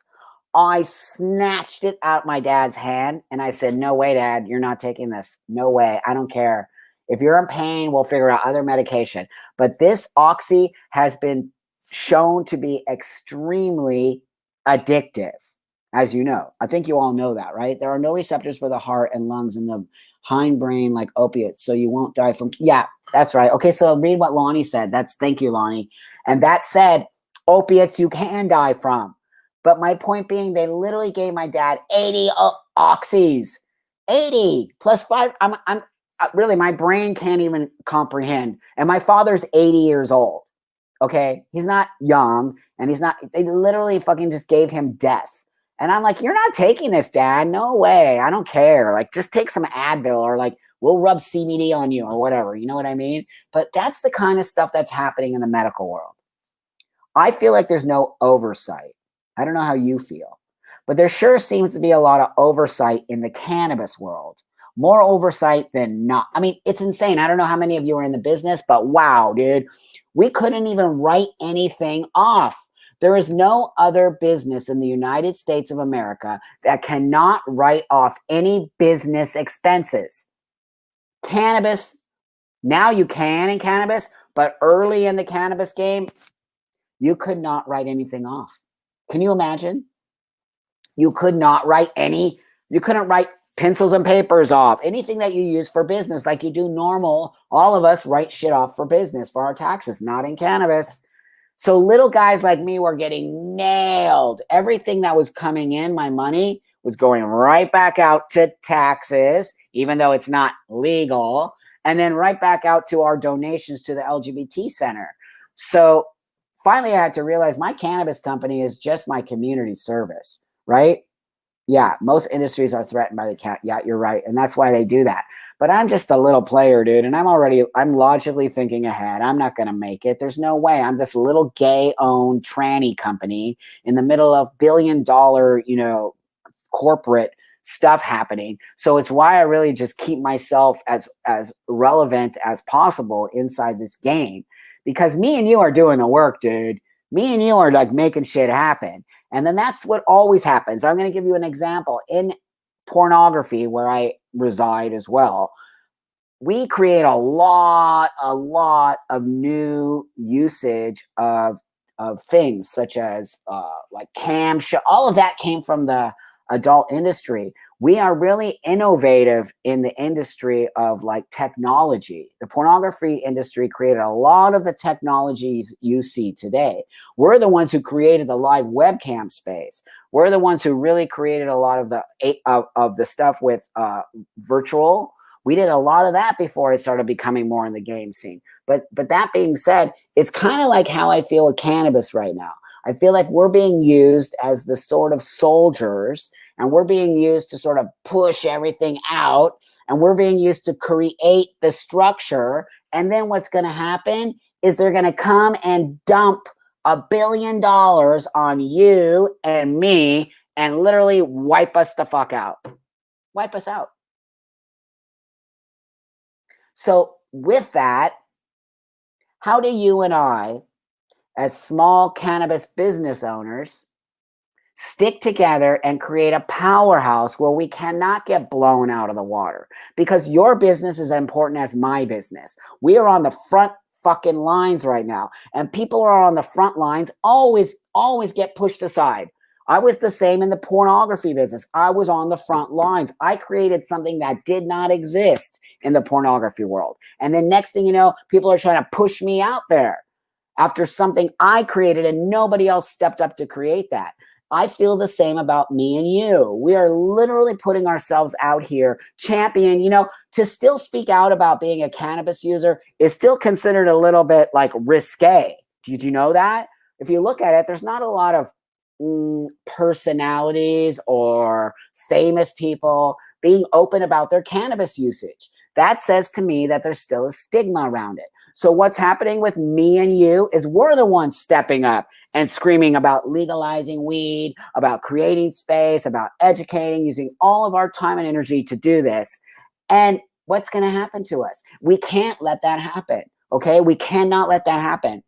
A: I snatched it out my dad's hand and I said, no way, Dad, you're not taking this. No way. I don't care. If you're in pain, we'll figure out other medication. But this Oxy has been shown to be extremely addictive, as you know. I think you all know that, right? There are no receptors for the heart and lungs in the hindbrain like opiates, so you won't die from. Yeah, that's right. Okay, so read what Lonnie said. Thank you, Lonnie. And that said, opiates you can die from. But my point being, they literally gave my dad 80 oxys, 80 plus 5. I'm really, my brain can't even comprehend. And my father's 80 years old. Okay, he's not young, and he's not. They literally fucking just gave him death. And I'm like, you're not taking this, Dad. No way. I don't care. Like, just take some Advil, or like, we'll rub CBD on you, or whatever. You know what I mean? But that's the kind of stuff that's happening in the medical world. I feel like there's no oversight. I don't know how you feel, but there sure seems to be a lot of oversight in the cannabis world. More oversight than not. I mean, it's insane. I don't know how many of you are in the business, but wow, dude, we couldn't even write anything off. There is no other business in the United States of America that cannot write off any business expenses. Cannabis, now you can in cannabis, but early in the cannabis game, you could not write anything off. Can you imagine? You could not write you couldn't write pencils and papers off. Anything that you use for business, like you do normal, all of us write shit off for business, for our taxes, not in cannabis. So little guys like me were getting nailed. Everything that was coming in, my money, was going right back out to taxes, even though it's not legal, and then right back out to our donations to the LGBT center. So finally, I had to realize my cannabis company is just my community service, right? Yeah, most industries are threatened by the cat. Yeah, you're right. And that's why they do that. But I'm just a little player, dude. And I'm logically thinking ahead. I'm not going to make it. There's no way. I'm this little gay owned tranny company in the middle of $billion, corporate stuff happening. So it's why I really just keep myself as relevant as possible inside this game, because me and you are doing the work, dude. Me and you are like making shit happen. And then that's what always happens. I'm going to give you an example. In pornography, where I reside as well, we create a lot of new usage of things such as like cam show. All of that came from the adult industry. We are really innovative in the industry of like technology. The pornography industry created a lot of the technologies you see today. We're the ones who created the live webcam space. We're the ones who really created a lot of the stuff with virtual. We did a lot of that before it started becoming more in the game scene. But that being said, it's kind of like how I feel with cannabis right now. I feel like we're being used as the sort of soldiers, and we're being used to sort of push everything out, and we're being used to create the structure. And then what's going to happen is they're going to come and dump $1 billion on you and me and literally wipe us the fuck out. Wipe us out. So with that, how do you and I, as small cannabis business owners, stick together and create a powerhouse where we cannot get blown out of the water, because your business is as important as my business. We are on the front fucking lines right now, and people who are on the front lines always get pushed aside. I was the same in the pornography business. I was on the front lines. I created something that did not exist in the pornography world. And then next thing you know, people are trying to push me out there after something I created and nobody else stepped up to create that. I feel the same about me and you. We are literally putting ourselves out here, champion, to still speak out about being a cannabis user is still considered a little bit like risque. Did you know that? If you look at it, there's not a lot of personalities or famous people being open about their cannabis usage. That says to me that there's still a stigma around it. So what's happening with me and you is we're the ones stepping up and screaming about legalizing weed, about creating space, about educating, using all of our time and energy to do this. And what's going to happen to us? We can't let that happen. Okay? We cannot let that happen.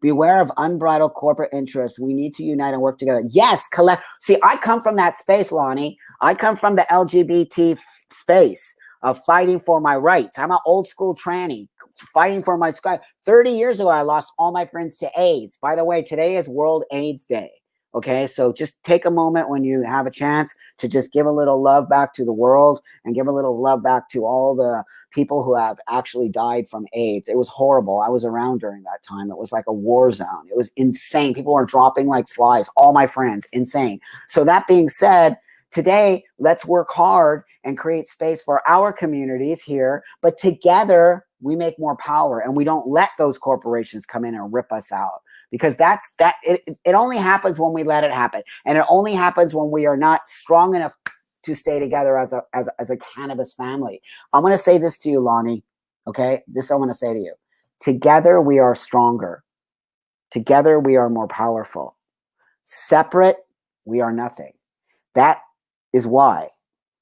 A: Beware of unbridled corporate interests. We need to unite and work together. Yes, collect. See, I come from that space, Lonnie. I come from the LGBT space of fighting for my rights. I'm an old school tranny fighting for my sky. 30 years ago, I lost all my friends to AIDS. By the way, today is World AIDS Day. Okay, so just take a moment when you have a chance to just give a little love back to the world and give a little love back to all the people who have actually died from AIDS. It was horrible. I was around during that time. It was like a war zone. It was insane. People were dropping like flies. All my friends, insane. So that being said, today, let's work hard and create space for our communities here, but together we make more power and we don't let those corporations come in and rip us out. Because it only happens when we let it happen. And it only happens when we are not strong enough to stay together as a cannabis family. I'm going to say this to you, Lonnie. Okay? This I want to say to you. Together we are stronger. Together we are more powerful. Separate, we are nothing. That is why,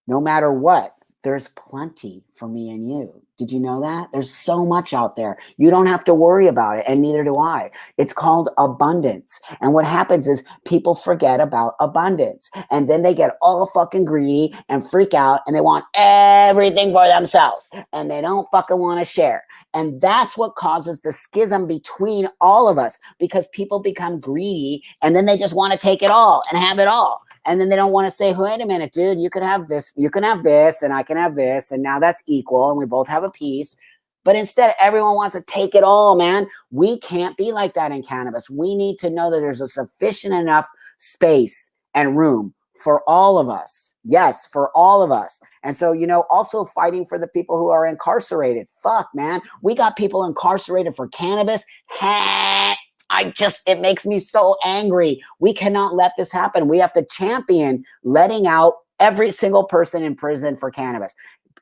A: no matter what, there's plenty for me and you. Did you know that? There's so much out there. You don't have to worry about it, and neither do I. It's called abundance. And what happens is people forget about abundance, and then they get all fucking greedy and freak out, and they want everything for themselves, and they don't fucking want to share. And that's what causes the schism between all of us, because people become greedy, and then they just want to take it all and have it all. And then they don't want to say, wait a minute, dude, you can have this, and I can have this, and now that's equal, and we both have a piece. But instead, everyone wants to take it all, man. We can't be like that in cannabis. We need to know that there's a sufficient enough space and room for all of us. Yes, for all of us. And so, also fighting for the people who are incarcerated. Fuck, man. We got people incarcerated for cannabis. It makes me so angry. We cannot let this happen. We have to champion letting out every single person in prison for cannabis.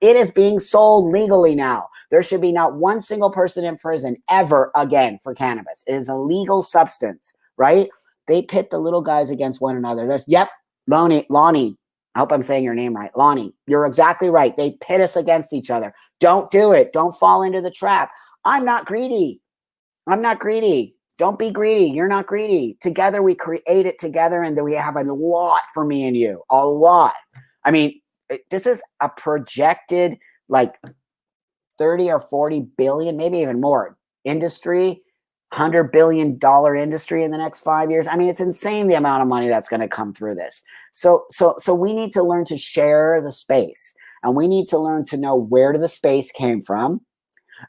A: It is being sold legally now. There should be not one single person in prison ever again for cannabis. It is a legal substance, right? They pit the little guys against one another. Lonnie, I hope I'm saying your name right. Lonnie, you're exactly right. They pit us against each other. Don't do it. Don't fall into the trap. I'm not greedy. Don't be greedy. You're not greedy. Together, we create it together, and then we have a lot for me and you. A lot. I mean, this is a projected like 30 or 40 billion, maybe even more industry, $100 billion industry in the next 5 years. I mean, it's insane the amount of money that's going to come through this. So we need to learn to share the space, and we need to learn to know where the space came from.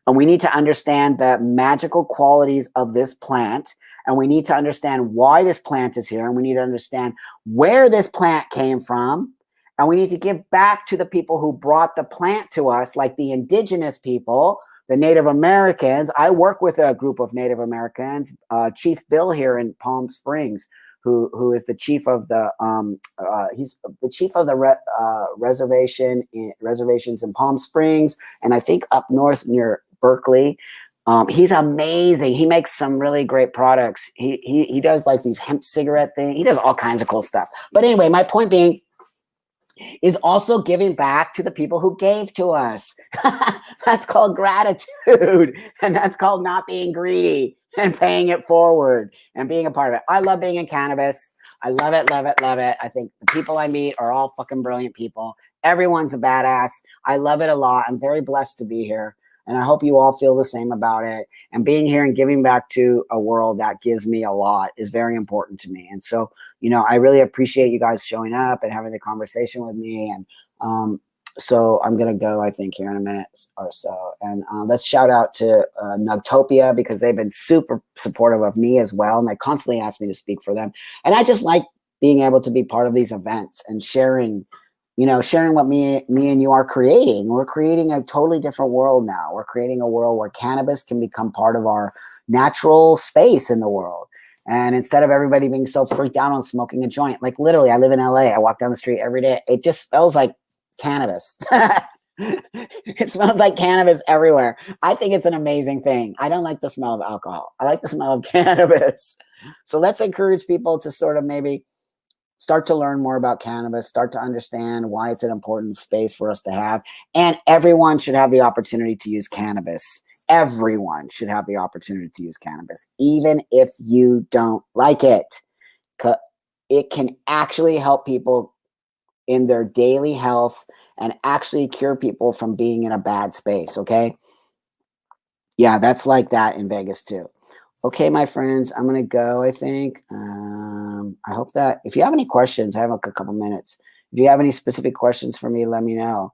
A: And we need to understand the magical qualities of this plant. And we need to understand why this plant is here. And we need to understand where this plant came from. And we need to give back to the people who brought the plant to us, like the indigenous people, the Native Americans. I work with a group of Native Americans, Chief Bill here in Palm Springs, who is the chief of the he's the chief of the reservations in Palm Springs, and I think up north near Berkeley. He's amazing. He makes some really great products. He does like these hemp cigarette things. He does all kinds of cool stuff. But anyway, my point being is also giving back to the people who gave to us. That's called gratitude, and that's called not being greedy. and paying it forward and being a part of it. I love being in cannabis. I love it, love it, love it. I think the people I meet are all fucking brilliant people. Everyone's a badass. I love it a lot. I'm very blessed to be here. And I hope you all feel the same about it. And being here and giving back to a world that gives me a lot is very important to me. And so, I really appreciate you guys showing up and having the conversation with me. And so I'm going to go, I think, here in a minute or so. And let's shout out to Nugtopia, because they've been super supportive of me as well. And they constantly ask me to speak for them. And I just like being able to be part of these events and sharing what me and you are creating. We're creating a totally different world now. We're creating a world where cannabis can become part of our natural space in the world. And instead of everybody being so freaked out on smoking a joint, like literally, I live in LA. I walk down the street every day. It just smells like cannabis. It smells like cannabis everywhere. I think it's an amazing thing. I don't like the smell of alcohol. I like the smell of cannabis. So let's encourage people to sort of maybe start to learn more about cannabis, start to understand why it's an important space for us to have. And everyone should have the opportunity to use cannabis. Everyone should have the opportunity to use cannabis, even if you don't like it. It can actually help people in their daily health and actually cure people from being in a bad space. Okay. Yeah, that's like that in Vegas too. Okay, my friends, I'm going to go, I think. I hope that if you have any questions, I have a couple minutes. If you have any specific questions for me, let me know.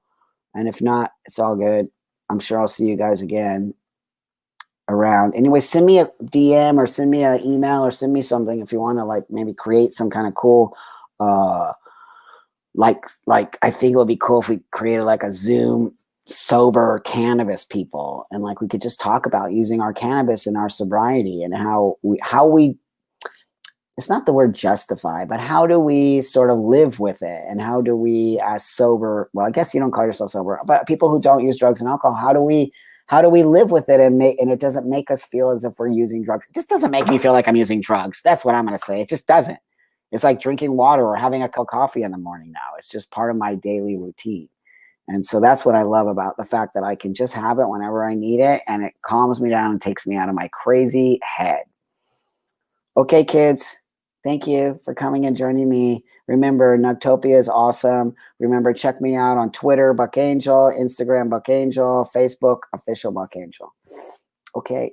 A: And if not, it's all good. I'm sure I'll see you guys again around. Anyway, send me a DM or send me an email or send me something if you want to like maybe create some kind of cool, like I think it would be cool if we created like a Zoom sober cannabis people, and like we could just talk about using our cannabis in our sobriety and how we it's not the word justify, but how do we sort of live with it, and how do we as sober, well, I guess you don't call yourself sober, but people who don't use drugs and alcohol, how do we live with it and it doesn't make us feel as if we're using drugs. It just doesn't make me feel like I'm using drugs. That's what I'm going to say. It just doesn't. It's like drinking water or having a cup of coffee in the morning now. It's just part of my daily routine. And so that's what I love about the fact that I can just have it whenever I need it, and it calms me down and takes me out of my crazy head. Okay, kids, thank you for coming and joining me. Remember, Nugtopia is awesome. Remember, check me out on Twitter, Buck Angel, Instagram, Buck Angel, Facebook, official Buck Angel. Okay.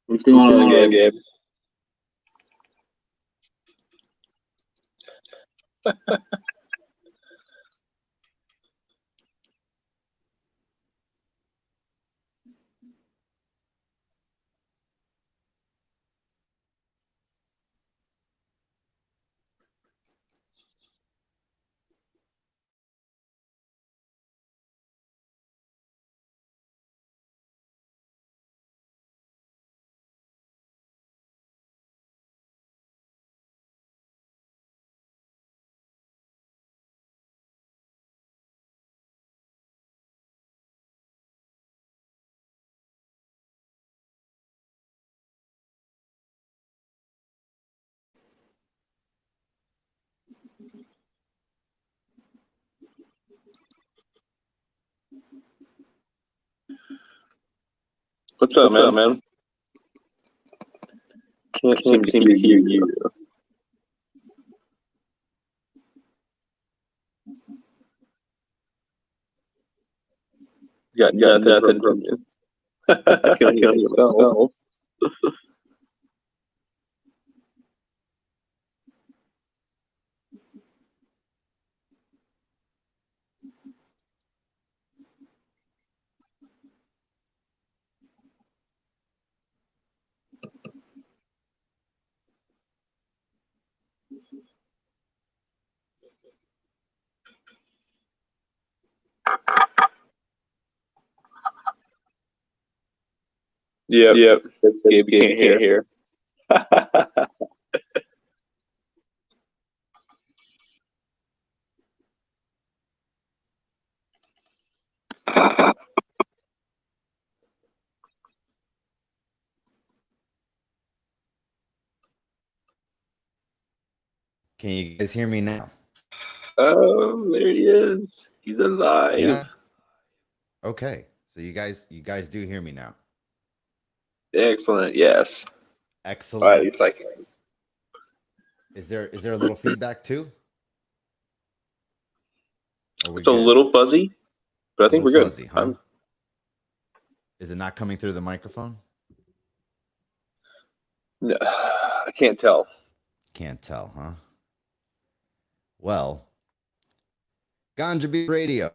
B: What's going on, Gabe? What's up, man? Can't seem to hear you. Got nothing from you. I can hear myself. Yep. That's Gabe. Can't hear.
C: Can you guys hear me now?
B: Oh, there he is. He's alive.
C: Yeah. Okay. So you guys do hear me now.
B: Excellent. Yes.
C: Excellent.
B: All right, it's like.
C: Is there a little feedback too?
B: It's a little fuzzy, but I think we're good.
C: Fuzzy, huh? Is it not coming through the microphone?
B: No, I can't tell.
C: Can't tell, huh? Well, Ganja Beach Radio.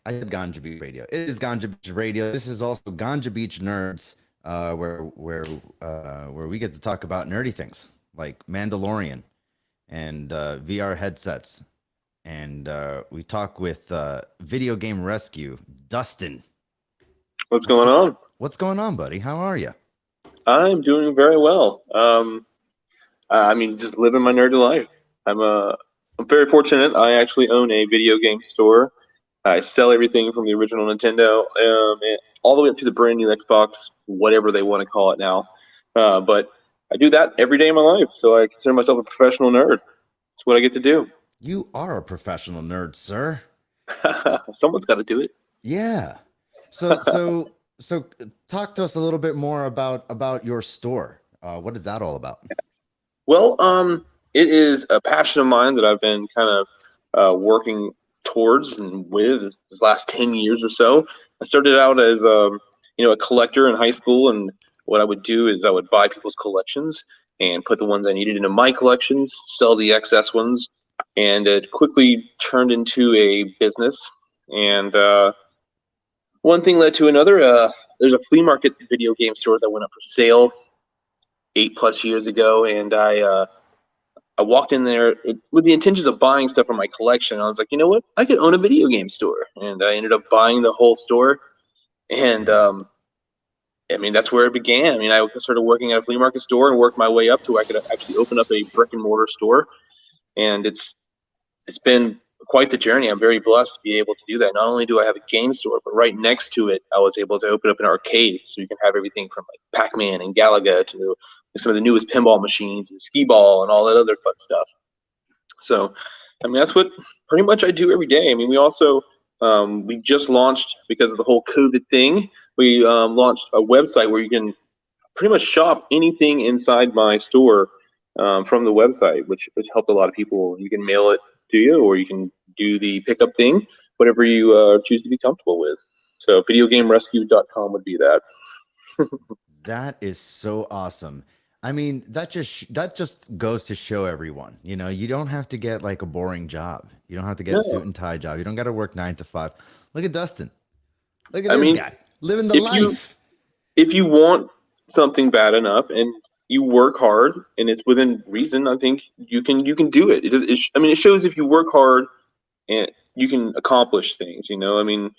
C: I said Ganja Beach Radio. It is Ganja Beach Radio. This is also Ganja Beach Nerds, where we get to talk about nerdy things like Mandalorian and VR headsets, and we talk with Video Game Rescue, Dustin.
B: What's going on?
C: What's going on, buddy? How are you?
B: I'm doing very well. I mean, just living my nerdy life. I'm very fortunate. I actually own a video game store. I sell everything from the original Nintendo and all the way up to the brand new Xbox, whatever they want to call it now. But I do that every day of my life, so I consider myself a professional nerd. That's what I get to do.
C: You are a professional nerd, sir.
B: Someone's got to do it.
C: Yeah. So talk to us a little bit more about your store. What is that all about?
B: Well, it is a passion of mine that I've been kind of working towards and with the last 10 years or so. I started out as a collector in high school, and what I would do is I would buy people's collections and put the ones I needed into my collections, sell the excess ones, and it quickly turned into a business. And one thing led to another. There's a flea market video game store that went up for sale 8+ years ago, and I walked in there with the intentions of buying stuff from my collection. I was like, you know what? I could own a video game store. And I ended up buying the whole store. And, I mean, that's where it began. I mean, I started working at a flea market store and worked my way up to where I could actually open up a brick and mortar store. And it's been quite the journey. I'm very blessed to be able to do that. Not only do I have a game store, but right next to it, I was able to open up an arcade. So you can have everything from like Pac-Man and Galaga to some of the newest pinball machines and skee ball and all that other fun stuff. So, I mean, that's what pretty much I do every day. I mean, we also, we just launched, because of the whole COVID thing, we launched a website where you can pretty much shop anything inside my store from the website, which helped a lot of people. You can mail it to you, or you can do the pickup thing, whatever you choose to be comfortable with. So videogamerescue.com would be that.
C: That is so awesome. I mean, that just goes to show everyone, you don't have to get like a boring job. You don't have to get a suit and tie job. You don't got to work 9 to 5. Look at Dustin. Look at this guy living the life.
B: If you want something bad enough and you work hard and it's within reason, I think you can do it. It shows if you work hard and you can accomplish things. I mean,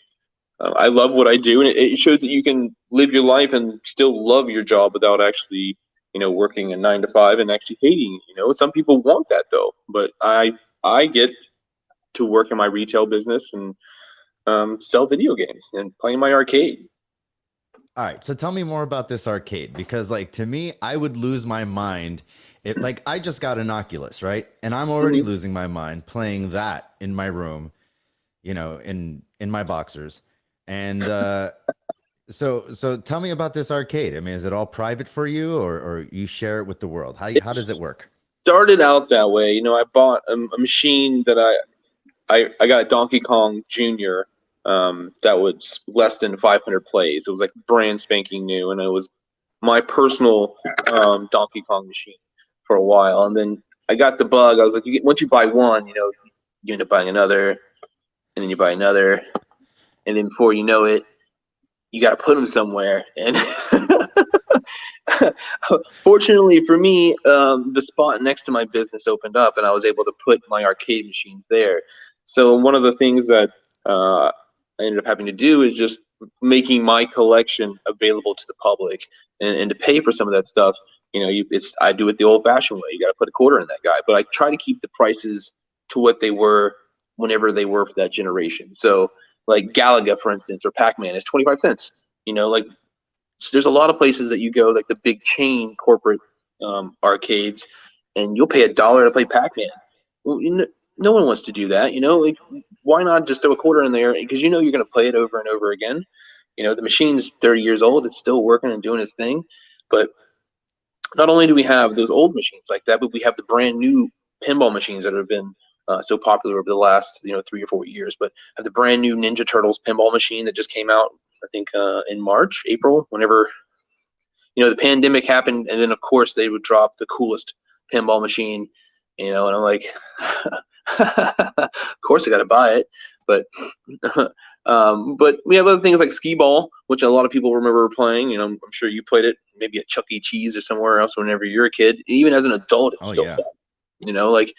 B: I love what I do, and it shows that you can live your life and still love your job without actually working a 9 to 5 and actually hating it. Some people want that though, but I get to work in my retail business and sell video games and play in my arcade.
C: All right, so tell me more about this arcade, because like to me, I would lose my mind if like I just got an Oculus, right? And I'm already losing my mind playing that in my room. in my boxers. And so tell me about this arcade. I mean, is it all private for you, or you share it with the world? How does it work?
B: Started out that way. I bought a machine that I got a Donkey Kong Junior, that was less than 500 plays. It was like brand spanking new, and it was my personal Donkey Kong machine for a while. And then I got the bug. I was like, once you buy one, you end up buying another, and then you buy another, and then before you know it, you got to put them somewhere. And fortunately for me, the spot next to my business opened up, and I was able to put my arcade machines there. So one of the things that I ended up having to do is just making my collection available to the public, and to pay for some of that stuff. I do it the old-fashioned way. You got to put a quarter in that guy, but I try to keep the prices to what they were whenever they were for that generation. So like Galaga, for instance, or Pac-Man is 25 cents. Like, so there's a lot of places that you go, like the big chain corporate arcades, and you'll pay $1 to play Pac-Man. Well, no one wants to do that. Like, why not just throw a quarter in there? Because you're going to play it over and over again. The machine's 30 years old. It's still working and doing its thing. But not only do we have those old machines like that, but we have the brand new pinball machines that have been so popular over the last 3 or 4 years. But have the brand new Ninja Turtles pinball machine that just came out, I think in March, April, whenever the pandemic happened, and then of course they would drop the coolest pinball machine, and I'm like, of course I got to buy it. But but we have other things like skee ball, which a lot of people remember playing. I'm sure you played it maybe at Chuck E. Cheese or somewhere else whenever you're a kid. Even as an adult, it's still fun. Like,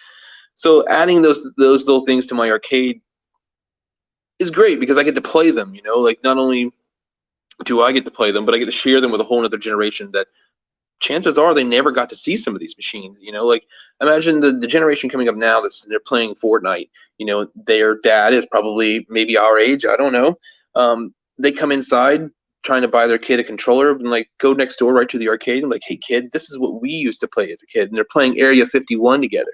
B: so adding those little things to my arcade is great because I get to play them. Like, not only do I get to play them, but I get to share them with a whole other generation that chances are they never got to see some of these machines. Like, imagine the generation coming up now they're playing Fortnite. Their dad is probably maybe our age. I don't know. They come inside trying to buy their kid a controller and like go next door right to the arcade and like, hey kid, this is what we used to play as a kid. And they're playing Area 51 together.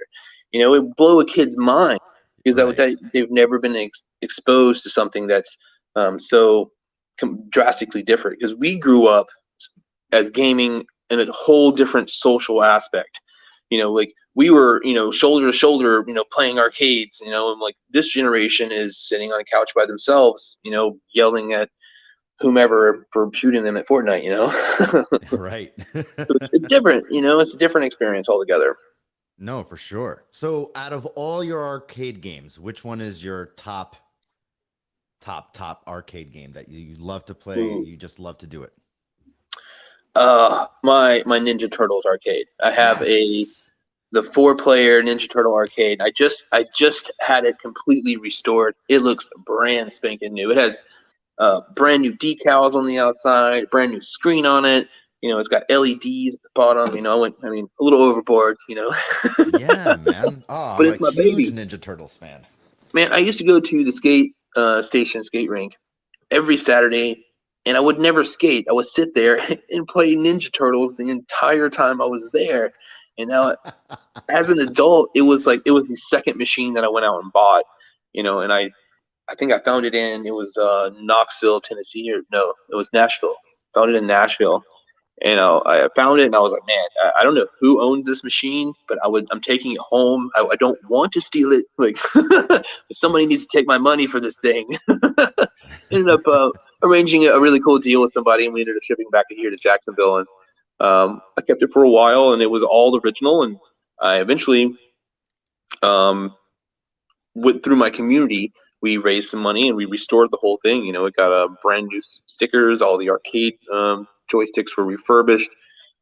B: It would blow a kid's mind because that they've never been exposed to something that's so drastically different. Because we grew up as gaming in a whole different social aspect. Like we were, shoulder to shoulder, playing arcades, and like this generation is sitting on a couch by themselves, yelling at whomever for shooting them at Fortnite,
C: Right.
B: So it's different, it's a different experience altogether.
C: No, for sure. So out of all your arcade games, which one is your top arcade game that you love to play? You just love to do it?
B: My Ninja Turtles arcade. I have the 4-player Ninja Turtle arcade. I just had it completely restored. It looks brand spanking new. It has brand new decals on the outside, brand new screen on it. It's got LEDs at the bottom. I went a little overboard.
C: Yeah, man. Oh,
B: but
C: I'm
B: it's my
C: huge
B: baby.
C: Ninja Turtles fan.
B: Man, I used to go to the skate skate rink every Saturday, and I would never skate. I would sit there and play Ninja Turtles the entire time I was there. And now, as an adult, it was the second machine that I went out and bought. And I think I found it in Knoxville, Tennessee, or no, it was Nashville. Found it in Nashville. I found it and I was like, man, I don't know who owns this machine, but I'm taking it home. I don't want to steal it. Like, somebody needs to take my money for this thing. Ended up arranging a really cool deal with somebody, and we ended up shipping back here to Jacksonville. And I kept it for a while, and it was all original. And I eventually went through my community. We raised some money and we restored the whole thing. It got brand new stickers. All the arcade joysticks were refurbished.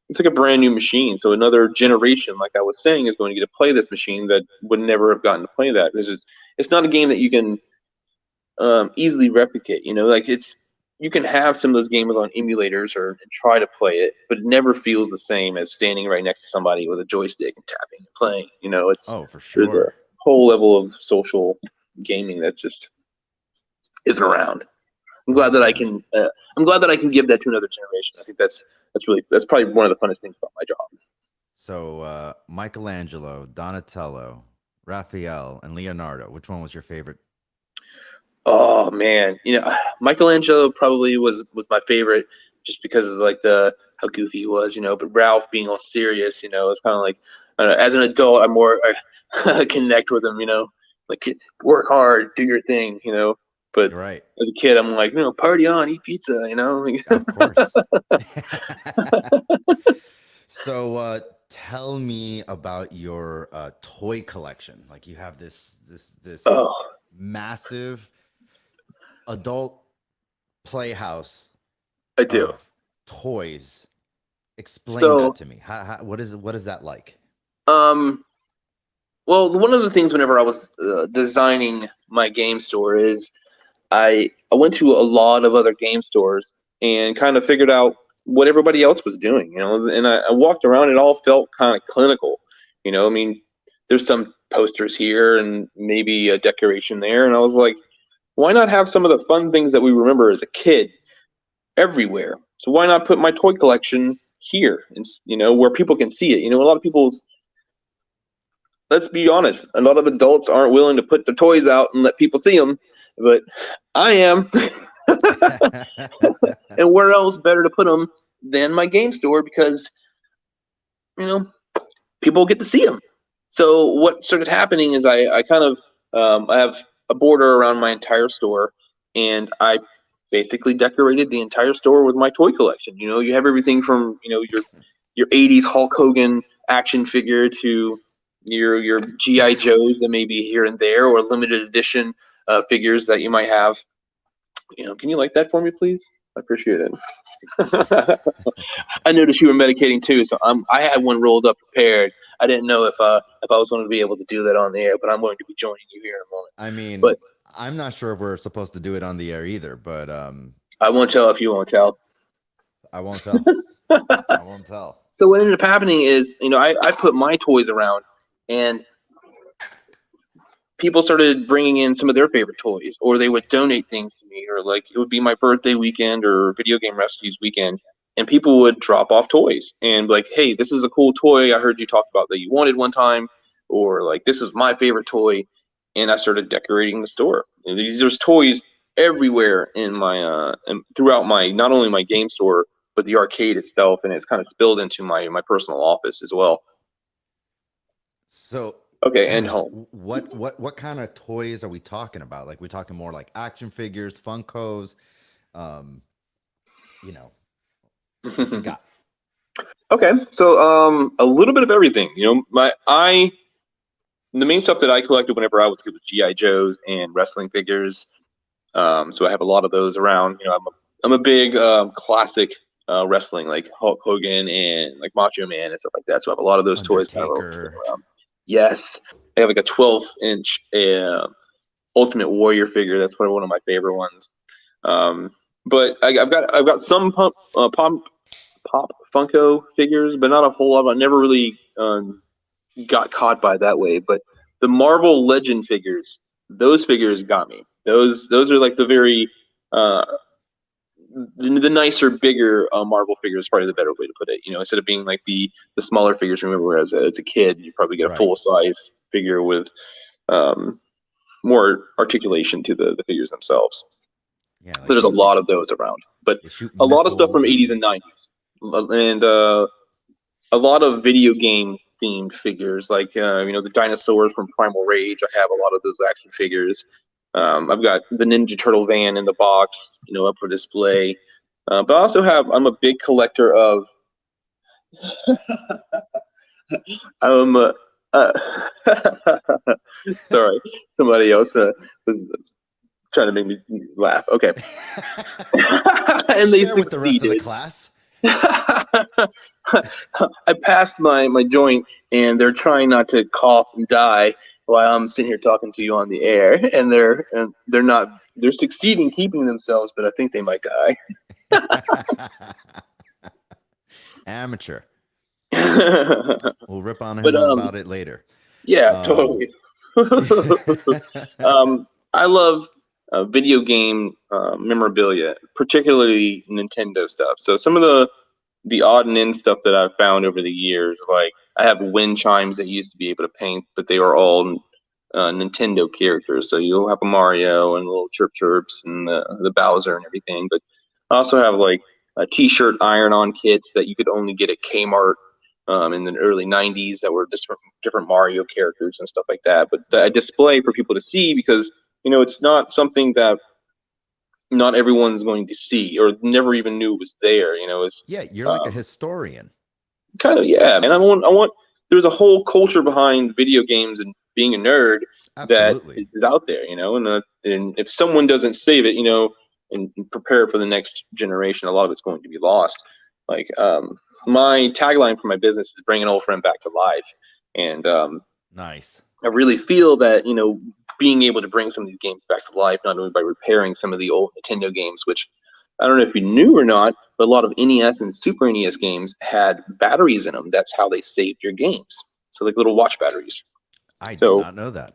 B: It's like a brand new machine. So another generation, like I was saying, is going to get to play this machine that would never have gotten to play that. It's not a game that you can easily replicate. Like you can have some of those games on emulators and try to play it, but it never feels the same as standing right next to somebody with a joystick and tapping and playing.
C: For sure.
B: There's a whole level of social gaming that just isn't around. I'm glad that I can. I'm glad that I can give that to another generation. I think that's probably one of the funnest things about my job.
C: So Michelangelo, Donatello, Raphael, and Leonardo. Which one was your favorite?
B: Oh man, Michelangelo probably was my favorite, just because of like the how goofy he was, But Ralph being all serious, it's kind of like as an adult, I'm more connect with him, like work hard, do your thing, But
C: You're right.
B: as a kid, I'm like, party on, eat pizza,
C: Of course. So tell me about your toy collection. Like you have this
B: Oh,
C: massive adult playhouse
B: I do.
C: of toys. Explain
B: So,
C: that to me. What is that like?
B: um, well, one of the things whenever I was designing my game store is I went to a lot of other game stores and kind of figured out what everybody else was doing, and I walked around. It all felt kind of clinical, I mean, there's some posters here and maybe a decoration there, and I was like, why not have some of the fun things that we remember as a kid everywhere? So why not put my toy collection here, and where people can see it? A lot of people's let's be honest, a lot of adults aren't willing to put their toys out and let people see them, but I am. And where else better to put them than my game store, because people get to see them. So what started happening is I kind of I have a border around my entire store, and I basically decorated the entire store with my toy collection. You have everything from your 80s Hulk Hogan action figure to your GI Joes that may be here and there, or limited edition figures that you might have. Can you light that for me, please? I appreciate it. I noticed you were medicating too, so I had one rolled up prepared. I didn't know if I was going to be able to do that on the air, but I'm going to be joining you here in a moment.
C: I mean,
B: But
C: I'm not sure if we're supposed to do it on the air either, but
B: I won't tell if you won't tell.
C: I won't tell. I won't tell.
B: So what ended up happening is, I put my toys around, and people started bringing in some of their favorite toys, or they would donate things to me, or like it would be my birthday weekend or video game rescues weekend, and people would drop off toys and be like, hey, this is a cool toy I heard you talk about that you wanted one time, or like this is my favorite toy, and I started decorating the store. And there's toys everywhere in my and throughout my, not only my game store but the arcade itself, and it's kind of spilled into my personal office as well.
C: So
B: Okay, and home.
C: what kind of toys are we talking about? Like we're talking more like action figures, Funkos, you know, what you got?
B: Okay, so a little bit of everything. The main stuff that I collected whenever I was a kid was GI Joes and wrestling figures. So I have a lot of those around. I'm a big classic wrestling, like Hulk Hogan and like Macho Man and stuff like that. So I have a lot of those toys kind of sitting
C: Undertaker.
B: around. Yes, I have like a 12-inch Ultimate Warrior figure. That's probably one of my favorite ones. But I've got some pop Funko figures, but not a whole lot. I never really got caught by that way. But the Marvel Legend figures, those figures got me. Those are like the very the nicer, bigger Marvel figures is probably the better way to put it. Instead of being like the smaller figures. Remember, as a kid, you probably get a
C: Right.
B: full size figure with more articulation to the figures themselves.
C: Yeah, like
B: There's a lot of those around, but
C: they shoot
B: a lot of stuff from
C: missiles
B: 80s and 90s, and a lot of video game themed figures, like the dinosaurs from Primal Rage. I have a lot of those action figures. I've got the Ninja Turtle van in the box, up for display. But I also I'm a big collector of. I'm sorry, somebody else was trying to make me laugh. Okay. And they
C: share with the rest of the
B: succeeded.
C: class.
B: I passed my joint, and they're trying not to cough and die while I'm sitting here talking to you on the air, and they're succeeding keeping themselves, but I think they might die.
C: Amateur.
B: But
C: We'll rip on him about it later.
B: yeah, totally. I love video game memorabilia, particularly Nintendo stuff. So some of the odd and end stuff that I've found over the years, like I have wind chimes that used to be able to paint, but they were all Nintendo characters. So you'll have a Mario and little Chirp Chirps and the Bowser and everything. But I also have like a T-shirt iron-on kits that you could only get at Kmart in the early '90s that were different Mario characters and stuff like that. But a display for people to see because it's not something that not everyone's going to see or never even knew was there. It's
C: You're like a historian.
B: kind of, yeah, man. I want. There's a whole culture behind video games and being a nerd
C: Absolutely.
B: that is out there, and if someone doesn't save it, and prepare it for the next generation, a lot of it's going to be lost. Like, my tagline for my business is bring an old friend back to life, and
C: Nice.
B: I really feel that being able to bring some of these games back to life, not only by repairing some of the old Nintendo games, which I don't know if you knew or not, but a lot of NES and Super NES games had batteries in them. That's how they saved your games. So like little watch batteries.
C: I did
B: So
C: not know that.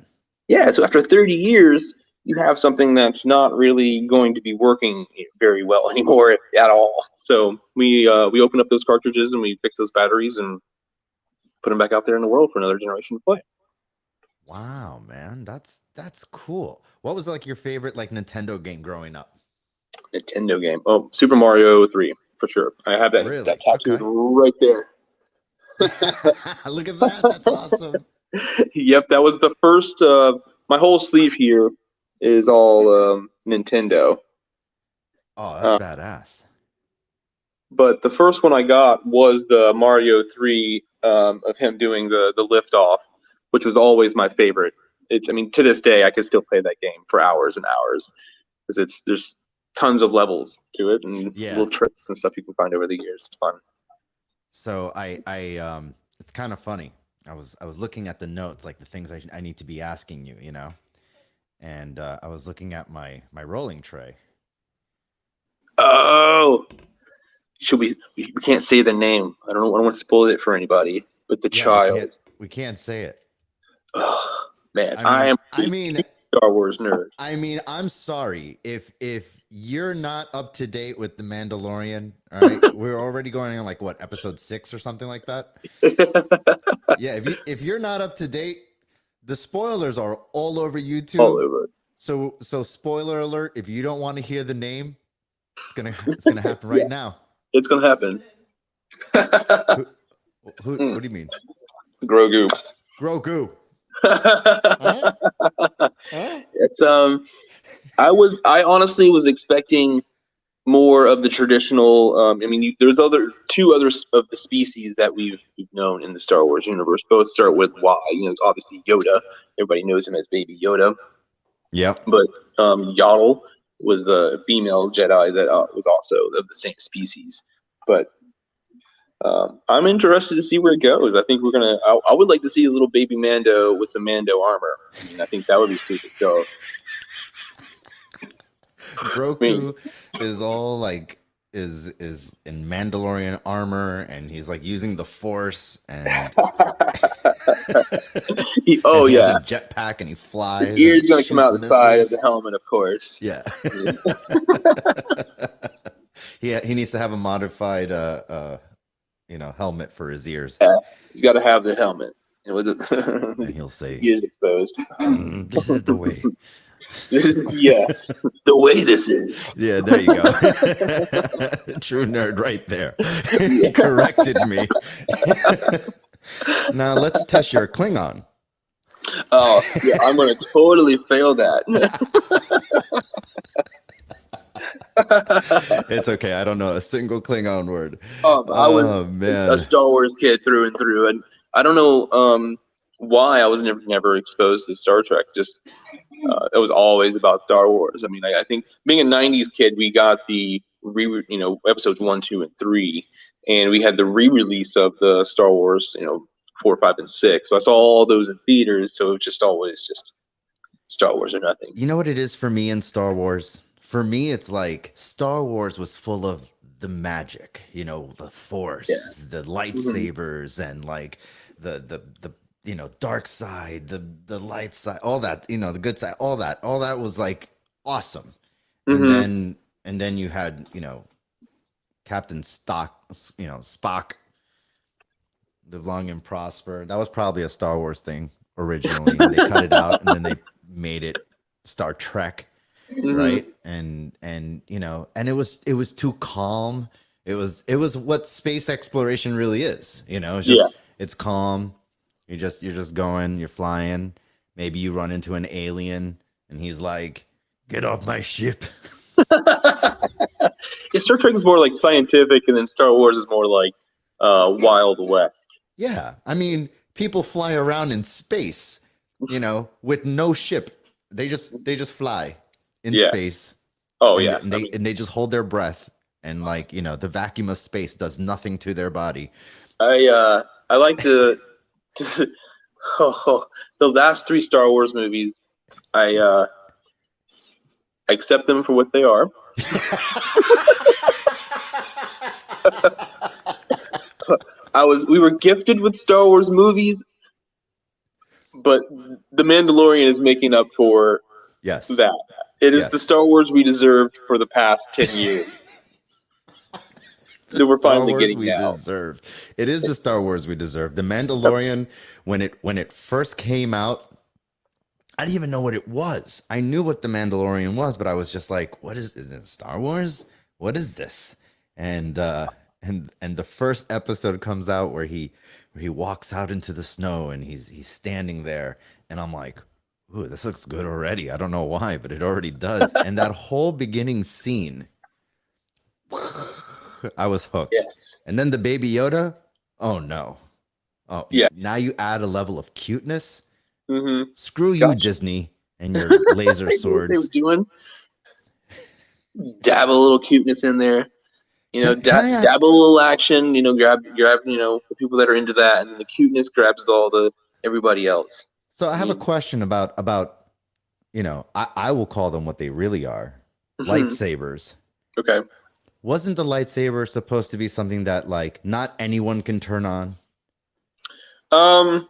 B: yeah, so after 30 years, you have something that's not really going to be working very well anymore at all. So we open up those cartridges and we fix those batteries and put them back out there in the world for another generation to play.
C: Wow, man, that's cool. What was like your favorite like Nintendo game growing up?
B: Nintendo game. Oh, Super Mario 3 for sure. I have that
C: Really?
B: that tattooed
C: Okay.
B: right there.
C: Look at that. That's awesome.
B: Yep, that was the first. My whole sleeve here is all Nintendo.
C: Oh, that's badass.
B: But the first one I got was the Mario 3 of him doing the liftoff, which was always my favorite. To this day, I could still play that game for hours and hours because there's tons of levels to it and little tricks and stuff you can find over the years. It's fun.
C: So I it's kind of funny. I was looking at the notes, like the things I need to be asking you, and I was looking at my rolling tray.
B: Oh, should we can't say the name. I don't want to spoil it for anybody, but the child.
C: We can't say it.
B: Oh, man, I am a Star Wars nerd.
C: I'm sorry if you're not up to date with The Mandalorian. All right, we're already going on like what, episode 6 or something like that. Yeah, if you're not up to date, the spoilers are all over YouTube.
B: All over.
C: So spoiler alert: if you don't want to hear the name, it's gonna happen right now.
B: It's gonna happen.
C: What do you mean?
B: Grogu.
C: Grogu. Huh?
B: It's I honestly was expecting more of the traditional. There's two others of the species that we've known in the Star Wars universe. Both start with Y. It's obviously Yoda. Everybody knows him as Baby Yoda.
C: Yep.
B: But Yaddle was the female Jedi that was also of the same species. But I'm interested to see where it goes. I think I would like to see a little baby Mando with some Mando armor. I think that would be super dope.
C: Grogu is all like is in Mandalorian armor, and he's like using the Force, and
B: he has
C: a jetpack, and he flies.
B: His ears gonna come out the side of the helmet, of course.
C: Yeah. He needs to have a modified helmet for his ears.
B: Yeah, he's got to have the helmet.
C: And he'll say,
B: ears exposed.
C: This is the way.
B: The way this is.
C: Yeah, there you go. True nerd right there. He corrected me. Now let's test your Klingon.
B: Oh, yeah, I'm going to totally fail that.
C: It's okay. I don't know a single Klingon word.
B: I was a Star Wars kid through and through, and I don't know why I was never exposed to Star Trek. Just it was always about Star Wars. I think being a '90s kid, we got the episodes 1, 2, and 3, and we had the re-release of the Star Wars, 4, 5, and 6. So I saw all those in theaters. So it was just always just Star Wars or nothing.
C: You know what it is for me in Star Wars? For me, it's like Star Wars was full of the magic, the Force, the lightsabers, and like the dark side, the light side, all that, the good side, all that was like awesome. And then you had, Captain Spock, live long and prosper. That was probably a Star Wars thing, originally, and they cut it out, and then they made it Star Trek, right? And you know, and it was too calm. It was what space exploration really is. You know, it's just it's calm. You're just going, you're flying. Maybe you run into an alien, and he's like, "Get off my ship."
B: Yeah, Star Trek is more like scientific, and then Star Wars is more like Wild West.
C: Yeah, I mean, people fly around in space, you know, with no ship. They just fly in space.
B: Oh,
C: and they just hold their breath, and like, you know, the vacuum of space does nothing to their body.
B: I like the last 3 Star Wars movies. I accept them for what they are. We were gifted with Star Wars movies, but The Mandalorian is making up for that. It is the Star Wars we deserved for the past 10 years. So we're finally getting now.
C: Deserved. It is the Star Wars we deserve. The Mandalorian, when it first came out, I didn't even know what it was. I knew what The Mandalorian was, but I was just like, "What is it? Star Wars? What is this?" And the first episode comes out where he walks out into the snow, and he's standing there, and I'm like, "Ooh, this looks good already." I don't know why, but it already does. And that whole beginning scene, I was hooked.
B: Yes.
C: And then the Baby Yoda, oh no. Oh yeah. Now you add a level of cuteness. Screw you, Disney, and your laser swords.
B: They were doing. Dab a little cuteness in there. You know, dab a little action. You know, grab. You know, the people that are into that, and the cuteness grabs everybody else.
C: So I have a question about you know, I will call them what they really are, lightsabers.
B: Okay.
C: Wasn't the lightsaber supposed to be something that like not anyone can turn on?
B: A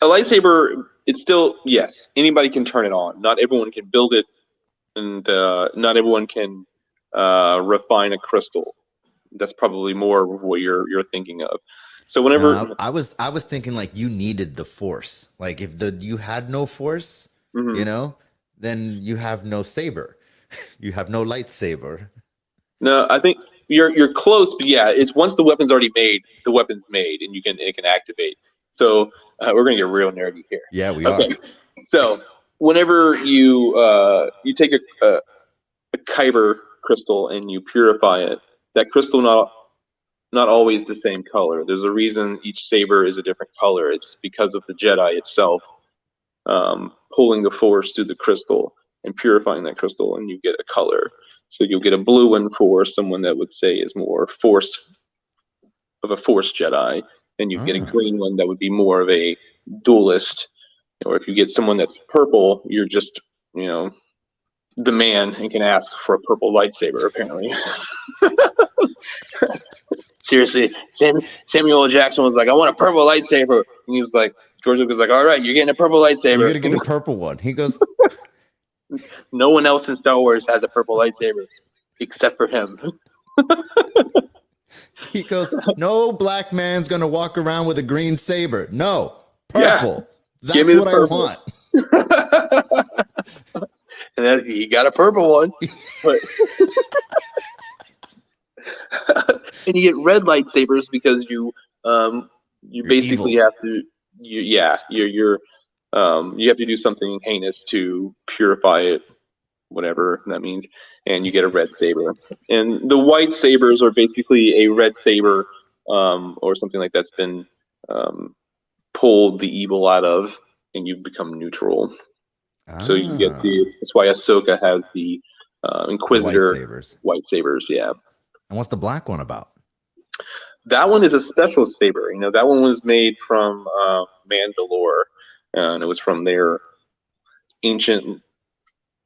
B: lightsaber, it's still, yes, anybody can turn it on. Not everyone can build it, and not everyone can refine a crystal. That's probably more what you're thinking of. So whenever
C: I was thinking like you needed the force. Like if you had no force, you know, then you have no saber. You have no lightsaber.
B: No, I think you're close, but yeah, it's once the weapon's already made, the weapon's made, and it can activate. So we're gonna get real nerdy here.
C: Yeah, we are.
B: So whenever you take a kyber crystal and you purify it, that crystal not always the same color. There's a reason each saber is a different color. It's because of the Jedi itself pulling the force through the crystal and purifying that crystal, and you get a color. So you'll get a blue one for someone that would say is more force of a force Jedi, and you get a green one that would be more of a duelist. Or if you get someone that's purple, you're just, you know, the man and can ask for a purple lightsaber, apparently. Seriously, Samuel L. Jackson was like, "I want a purple lightsaber." And he's like, George Lucas was like, "All right, you're getting a purple lightsaber.
C: You're going to get a purple one." He goes,
B: "No one else in Star Wars has a purple lightsaber except for him."
C: He goes, "No black man's going to walk around with a green saber. No, purple.
B: Yeah.
C: That's what purple. I
B: want." And then he got a purple one. But and you get red lightsabers because you basically evil. Have to you have to do something heinous to purify it, whatever that means, and you get a red saber. And the white sabers are basically a red saber or something like that's been pulled the evil out of, and you become neutral. So you get that's why Ahsoka has the Inquisitor white sabers, yeah.
C: And what's the black one about?
B: That one is a special saber. You know, that one was made from Mandalore, and it was from their ancient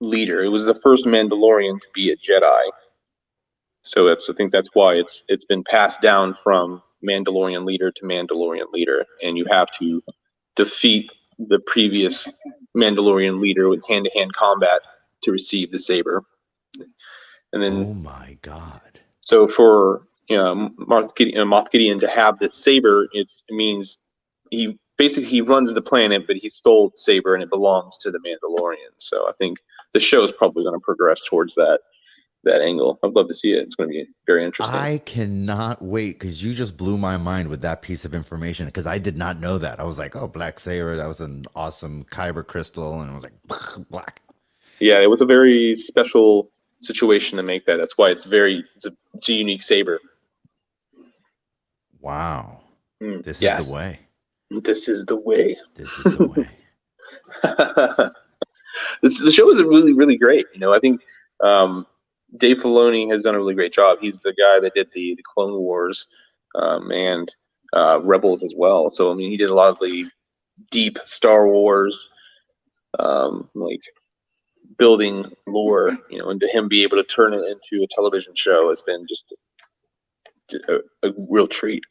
B: leader. It was the first Mandalorian to be a Jedi. So I think that's why it's been passed down from Mandalorian leader to Mandalorian leader, and you have to defeat the previous Mandalorian leader with hand-to-hand combat to receive the saber. And then,
C: oh my God!
B: So for Moff Gideon to have this saber, it means he basically he runs the planet, but he stole the saber and it belongs to the Mandalorian. So I think the show is probably going to progress towards that angle. I'd love to see it. It's going to be very interesting.
C: I cannot wait because you just blew my mind with that piece of information because I did not know that. I was like, oh, Black Saber, that was an awesome kyber crystal. And I was like, black.
B: Yeah, it was a very special situation to make that. That's why it's a unique saber.
C: Wow. This
B: yes.
C: is the way.
B: This is the way.
C: This is the way.
B: The show is really, really great. You know, I think Dave Filoni has done a really great job. He's the guy that did the Clone Wars and Rebels as well. So, I mean, he did a lot of the deep Star Wars, like building lore, you know, and to him be able to turn it into a television show has been just a real treat.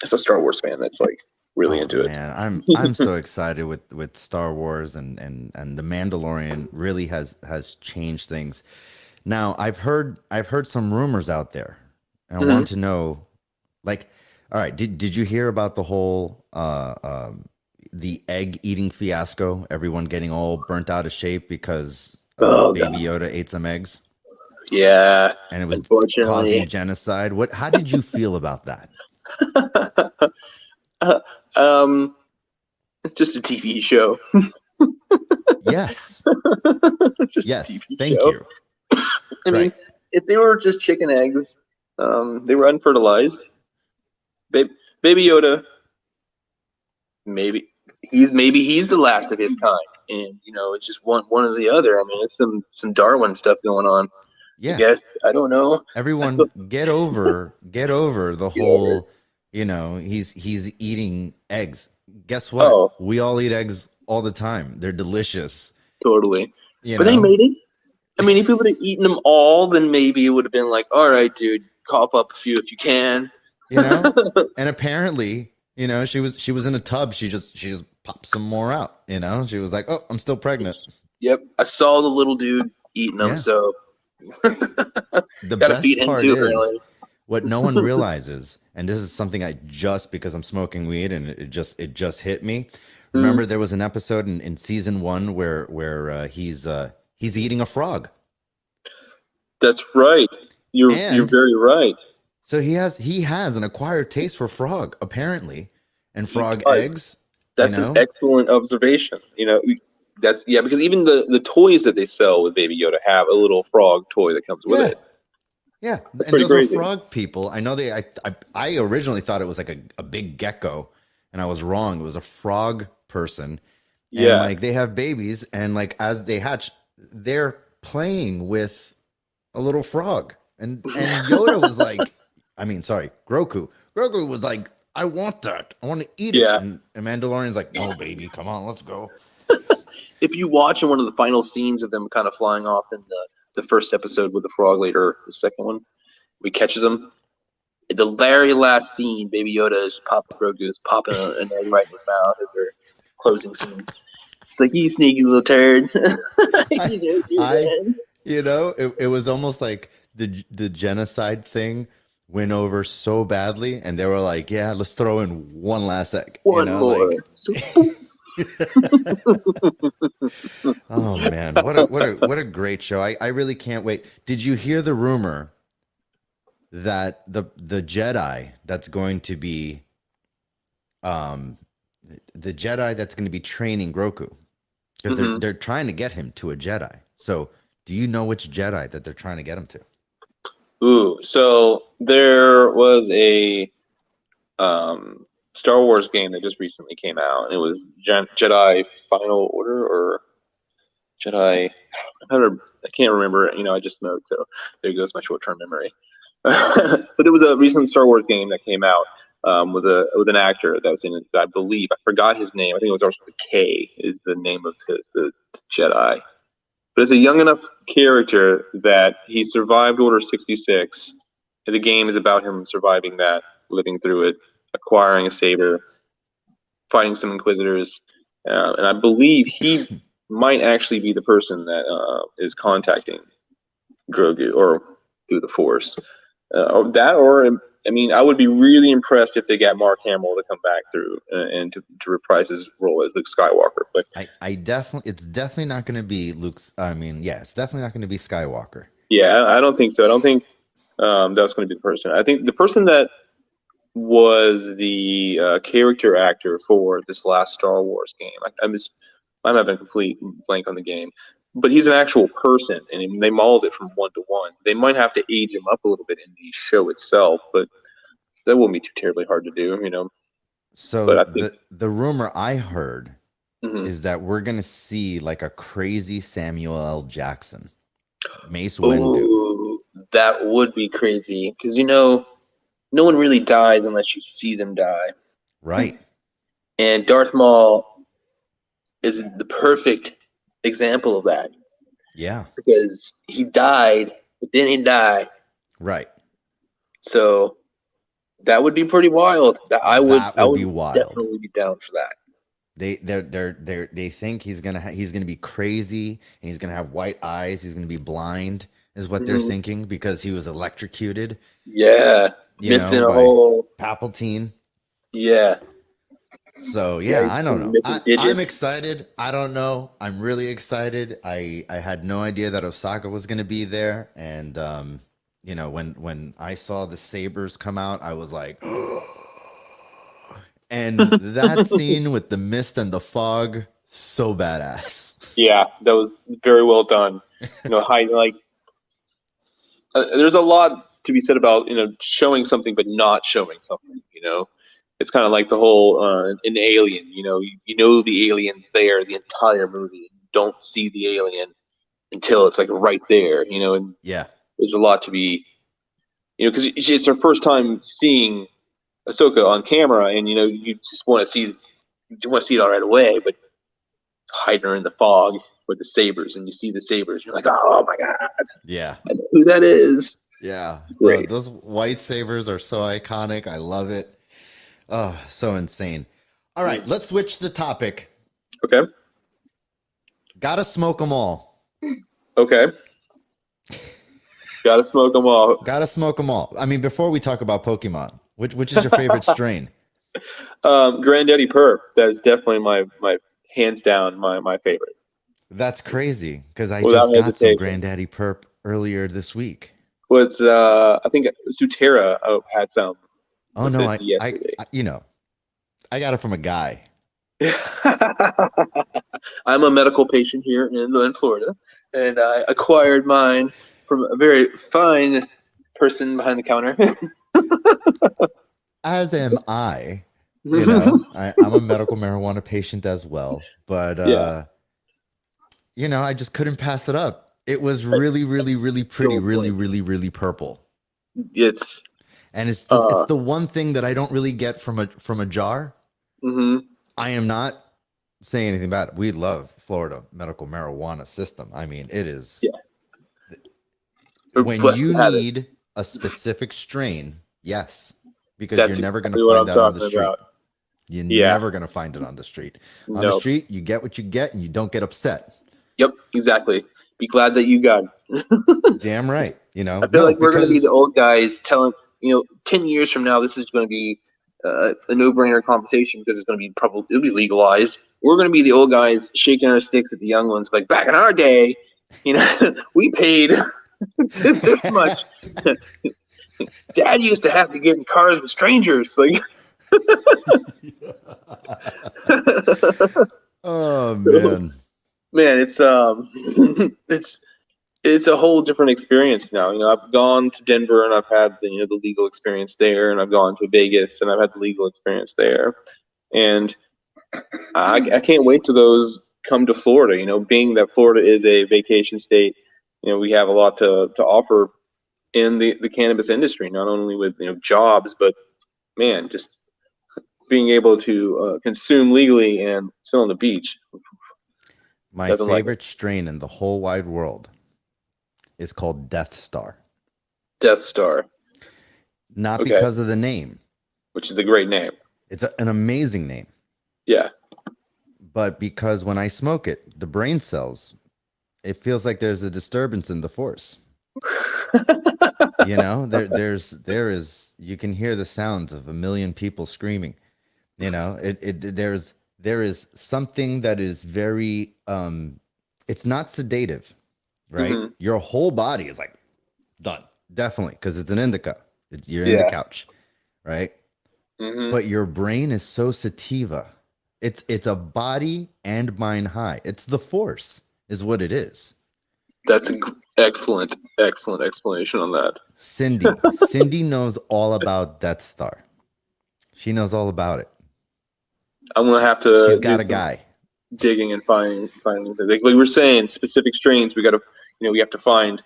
B: As a Star Wars fan, that's like really into it.
C: Man, I'm so excited with Star Wars and the Mandalorian really has changed things. Now I've heard some rumors out there, and I want to know, like, all right, did you hear about the whole the egg eating fiasco? Everyone getting all burnt out of shape because Baby Yoda ate some eggs.
B: Yeah,
C: and it was causing genocide. How did you feel about that?
B: Just a TV show.
C: Yes. Yes. Thank
B: show.
C: You.
B: I mean, if they were just chicken eggs, they were unfertilized. Baby Yoda, maybe he's the last of his kind, and you know, it's just one or the other. I mean, it's some Darwin stuff going on.
C: Yeah.
B: I guess I don't know.
C: Everyone, get over the whole. You know, he's eating eggs. Guess what? Oh. We all eat eggs all the time. They're delicious.
B: Totally. But they made it. I mean, if you would have eaten them all, then maybe it would have been like, all right, dude, cough up a few if you can.
C: You know? And apparently, you know, she was in a tub. She just popped some more out, you know? She was like, oh, I'm still pregnant.
B: Yep. I saw the little dude eating them, so
C: the best part is what no one realizes, and this is something I just because I'm smoking weed and it just hit me. Remember, there was an episode in season 1 where he's eating a frog.
B: That's right. You're very right.
C: So he has an acquired taste for frog apparently, and frog eggs.
B: That's an excellent observation. You know, because even the toys that they sell with Baby Yoda have a little frog toy that comes with it.
C: Yeah, and those are frog people. I know I originally thought it was like a big gecko, and I was wrong. It was a frog person. And like they have babies, and like as they hatch, they're playing with a little frog. And Yoda was like, Grogu. Grogu was like, I want that. I want to eat it. And Mandalorian's like, no, baby, come on, let's go.
B: If you watch in one of the final scenes of them kind of flying off in the first episode with the frog later, the second one, we catches them. The very last scene, Baby Yoda is Grogu is popping an egg right in his mouth as their closing scene. It's like, you sneaky little turd.
C: It was almost like the genocide thing went over so badly, and they were like, yeah, let's throw in one last egg.
B: One more.
C: Oh man, what a great show. I really can't wait. Did you hear the rumor that the Jedi that's going to be training Grogu, because they're trying to get him to a Jedi. So do you know which Jedi that they're trying to get him to?
B: Ooh, so there was a Star Wars game that just recently came out, and it was Jedi Final Order or Jedi. I can't remember. You know, I just know. So there goes my short-term memory. But there was a recent Star Wars game that came out with an actor that was in it. I believe I forgot his name. I think it was also K is the name of the Jedi. But it's a young enough character that he survived Order 66. And the game is about him surviving that, living through it, acquiring a saber, fighting some Inquisitors. And I believe he might actually be the person that is contacting Grogu or through the Force. Or I mean, I would be really impressed if they got Mark Hamill to come back through and to reprise his role as Luke Skywalker. But
C: I definitely, it's definitely not going to be Luke's. I mean, yeah, it's definitely not going to be Skywalker.
B: yeah, I don't think so. I don't think that's going to be the person. I think the person that was the character actor for this last Star Wars game. I'm having a complete blank on the game, but he's an actual person, and they modeled it from 1-to-1. They might have to age him up a little bit in the show itself, but that won't be too terribly hard to do, you know.
C: So
B: But I think
C: the rumor I heard
B: mhm.
C: is that we're going to see like a crazy Samuel L. Jackson, Mace Windu.
B: Ooh, that would be crazy because you know no one really dies unless you see them die,
C: Right.
B: and Darth Maul is the perfect example of that.
C: Yeah.
B: Because he died, but then he died.
C: Right.
B: So that would be pretty wild. I would
C: be wild.
B: definitely be down for that.
C: They think he's gonna be crazy and he's gonna have white eyes. He's gonna be blind, is what they're thinking, because he was electrocuted.
B: Yeah, missing a whole
C: Palpatine.
B: Yeah.
C: So yeah, I don't know. I'm
B: digits.
C: excited. I don't know. I'm really excited. I had no idea that Osaka was going to be there, and you know, when I saw the sabers come out, I was like, and that scene with the mist and the fog, so badass.
B: Yeah, that was very well done. You know, there's a lot to be said about, you know, showing something but not showing something. You know, it's kind of like the whole in Alien. You know, you know the alien's there the entire movie. You don't see the alien until it's like right there. You know, and
C: Yeah,
B: there's a lot to be, you know, because it's her first time seeing Ahsoka on camera, and you know, you want to see it all right away, but hiding her in the fog with the sabers, and you see the sabers, you're like, oh my god,
C: yeah,
B: I know who that is.
C: yeah.
B: Great.
C: Those white sabers are so iconic. I love it. Oh, so insane. All right, let's switch the topic.
B: Okay.
C: Gotta smoke them all.
B: Okay. Gotta smoke them all.
C: Gotta smoke them all. I mean, before we talk about Pokemon, which is your favorite strain?
B: Granddaddy Perp. That is definitely my hands down my favorite.
C: That's crazy, because I
B: Without
C: just got some
B: hesitation.
C: Granddaddy Perp earlier this week.
B: Well, it's I think Sutera had some.
C: Oh no, I
B: yesterday.
C: you know, I got it from a guy.
B: I'm a medical patient here in Florida, and I acquired mine from a very fine person behind the counter.
C: As am I. You know, I'm a medical marijuana patient as well, but
B: Yeah.
C: you know, I just couldn't pass it up. It was really, really, really pretty, really, really, really purple.
B: It's
C: it's the one thing that I don't really get from a jar.
B: Mm-hmm.
C: I am not saying anything about it. We love Florida medical marijuana system. I mean, it is.
B: Yeah.
C: When you need a specific strain, yes, because you're never going to find that on the street. You're never going to find it on the street. On the street, you get what you get, and you don't get upset.
B: Yep, exactly. Be glad that you got it.
C: Damn right. You know,
B: I feel like we're going to be the old guys telling, you know, 10 years from now, this is going to be a no-brainer conversation because it's going to be it'll be legalized. We're going to be the old guys shaking our sticks at the young ones, like back in our day, you know, we paid this much. Dad used to have to get in cars with strangers, like.
C: Oh man,
B: it's a whole different experience now. You know, I've gone to Denver and I've had the legal experience there, and I've gone to Vegas and I've had the legal experience there, and I can't wait till those come to Florida. You know, being that Florida is a vacation state, you know, we have a lot to offer in the cannabis industry, not only with jobs, but man, just being able to consume legally and sit on the beach.
C: My favorite strain in the whole wide world is called Death Star.
B: Death Star.
C: Not because of the name.
B: Which is a great name.
C: It's an amazing name.
B: Yeah.
C: But because when I smoke it, the brain cells, it feels like there's a disturbance in the force. You know, there is, you can hear the sounds of a million people screaming. You know, there is something that is very it's not sedative, right?
B: Mm-hmm.
C: Your whole body is like done, definitely, because it's an indica. You're in the
B: Yeah.
C: couch, right?
B: Mm-hmm.
C: But your brain is so sativa. It's a body and mind high. It's the force, is what it is.
B: That's an excellent, excellent explanation on that.
C: Cindy knows all about Death Star. She knows all about it.
B: I'm gonna have
C: She's
B: to do
C: got a
B: some
C: guy.
B: digging and finding like we were saying, specific strains. We got to, we have to find.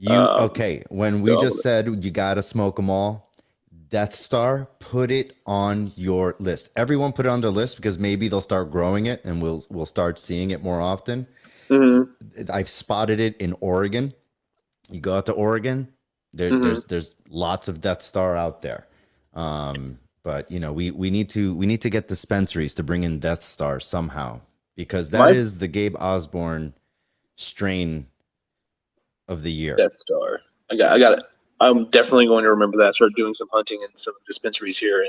C: Okay, when we
B: So
C: just said you gotta smoke them all, Death Star, put it on your list. Everyone put it on their list because maybe they'll start growing it and we'll start seeing it more often.
B: mm-hmm,
C: I've spotted it in Oregon. You go out to Oregon,
B: mm-hmm.
C: there's lots of Death Star out there. But you know, we need to get dispensaries to bring in Death Star somehow, because that
B: My
C: is the Gabe Osborne strain of the year.
B: Death Star. I got it. I'm definitely going to remember that. Start doing some hunting in some dispensaries here in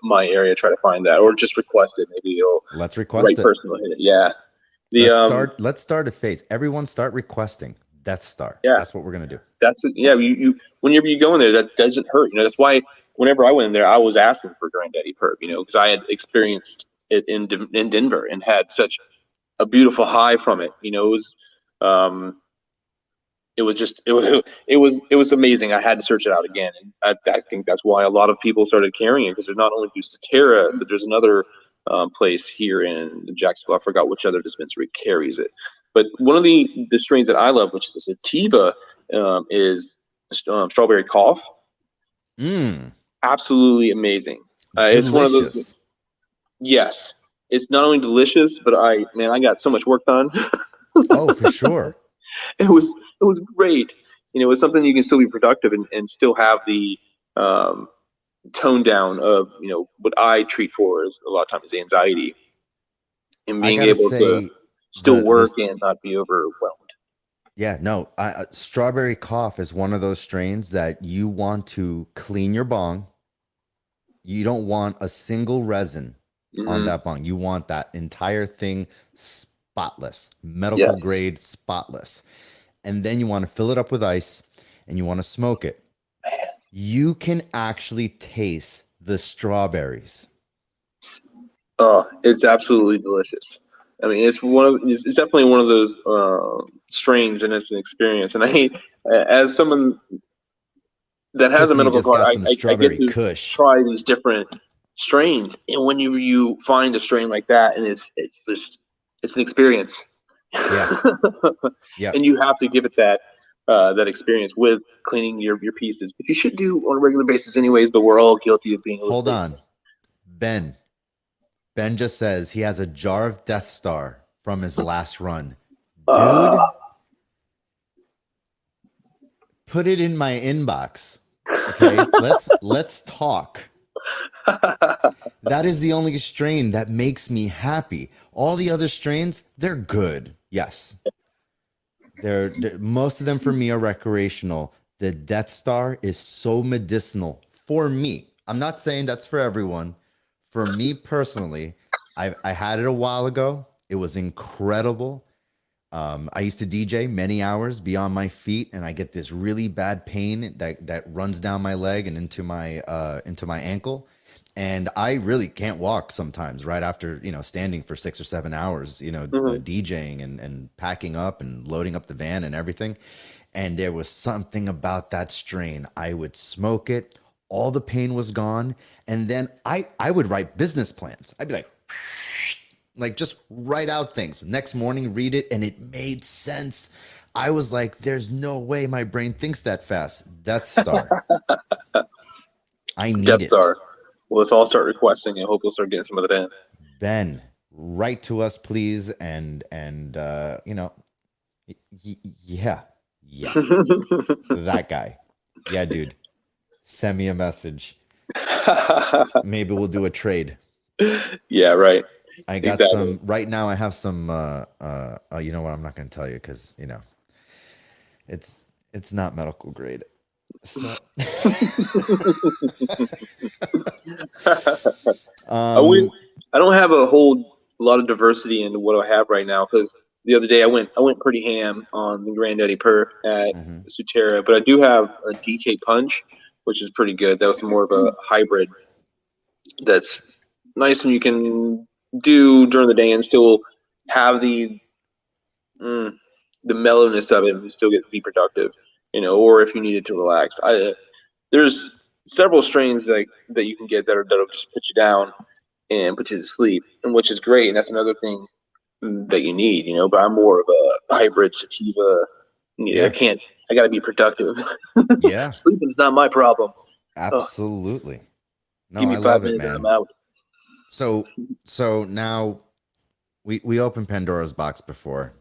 B: my area. Try to find that, or just request it. Maybe you'll
C: Let's
B: the right
C: request it.
B: person will hit it. Yeah. The
C: Let's start a phase. Everyone start requesting Death Star.
B: yeah.
C: That's what we're gonna do.
B: That's it. Yeah. You whenever you go in there, that doesn't hurt. That's why whenever I went in there, I was asking for Granddaddy Perp. Because I had experienced it in Denver and had such a beautiful high from it. Um, it was just it was amazing. I had to search it out again, and I think that's why a lot of people started carrying it, because there's not only Bucetera, but there's another place here in Jacksonville. I forgot which other dispensary carries it, but one of the strains that I love, which is a sativa, is strawberry cough.
C: Mm,
B: Absolutely amazing. It's one of those.
C: delicious.
B: Yes, it's not only delicious, but I got so much work done.
C: Oh, for sure.
B: It was great. It was something you can still be productive and still have the um, tone down of what I treat for is a lot of times is anxiety and
C: I
B: being
C: gotta
B: able to
C: say,
B: still
C: the
B: work and not be overwhelmed.
C: yeah, no, strawberry cough is one of those strains that you want to clean your bong. You don't want a single resin on
B: Hmm.
C: that bong. You want that entire thing spotless, medical
B: Yes.
C: grade spotless. And then you want to fill it up with ice and you want to smoke it. You can actually taste the strawberries.
B: Oh, it's absolutely delicious. I mean, it's definitely one of those strains, and it's an experience. And as someone that has a
C: Tiffany
B: medical
C: just
B: card,
C: got some
B: I get
C: strawberry
B: to
C: kush.
B: try these different strains. And when you find a strain like that, and it's just it's an experience.
C: Yeah. Yeah.
B: And you have to give it that experience with cleaning your pieces, which you should do on a regular basis anyways. But we're all guilty of being a little
C: Hold
B: lazy.
C: on. Ben. Ben just says he has a jar of Death Star from his last run. Dude, put it in my inbox. Okay? Let's talk. That is the only strain that makes me happy. All the other strains, they're good. Yes. They're most of them for me are recreational. The Death Star is so medicinal for me. I'm not saying that's for everyone. For me personally, I had it a while ago. It was incredible. I used to DJ many hours, be on my feet, and I get this really bad pain that runs down my leg and into my ankle. And I really can't walk sometimes right after, standing for 6 or 7 hours,
B: Mhm.
C: DJing and packing up and loading up the van and everything. And there was something about that strain. I would smoke it. All the pain was gone. And then I would write business plans. I'd be like just write out things. Next morning, read it, and it made sense. I was like, there's no way my brain thinks that fast. Death Star. I need
B: Death
C: it.
B: Star. Well, let's all start requesting and hope we'll start getting some of that in.
C: Ben, write to us, please. And yeah, that guy. Yeah, dude. Send me a message. Maybe we'll do a trade.
B: Yeah, right.
C: I got
B: Exactly.
C: some right now. I have some. You know what? I'm not going to tell you because it's not medical grade. So,
B: I went. I don't have a whole lot of diversity into what I have right now because the other day I went pretty ham on the Granddaddy Per at
C: mhm.
B: Sutera, but I do have a DK Punch, which is pretty good. That was more of a hybrid that's nice and you can do during the day and still have mm, the mellowness of it and still get be productive, or if you needed to relax. There's several strains that you can get that'll just put you down and put you to sleep, and which is great. And that's another thing that you need, But I'm more of a hybrid sativa. I
C: Yeah,
B: can't. I got to be productive.
C: yeah,
B: Sleeping's not my problem. Oh,
C: absolutely. No,
B: give me
C: I
B: five
C: love it,
B: minutes and I'm
C: man.
B: out.
C: So, so now we opened Pandora's box before.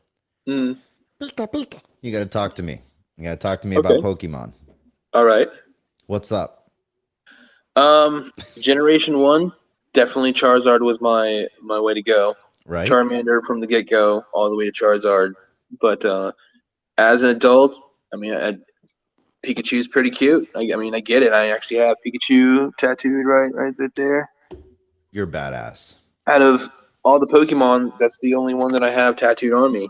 B: Mm,
C: Pika, pika. You got to talk to me. You got to talk to me about
B: okay.
C: Pokemon.
B: All right.
C: What's up?
B: Generation one, definitely Charizard was my way to go.
C: Right?
B: Charmander from the get go, all the way to Charizard. But as an adult, I mean, Pikachu's pretty cute. I mean, I get it. I actually have Pikachu tattooed right there.
C: You're badass.
B: Out of all the Pokemon, that's the only one that I have tattooed on me.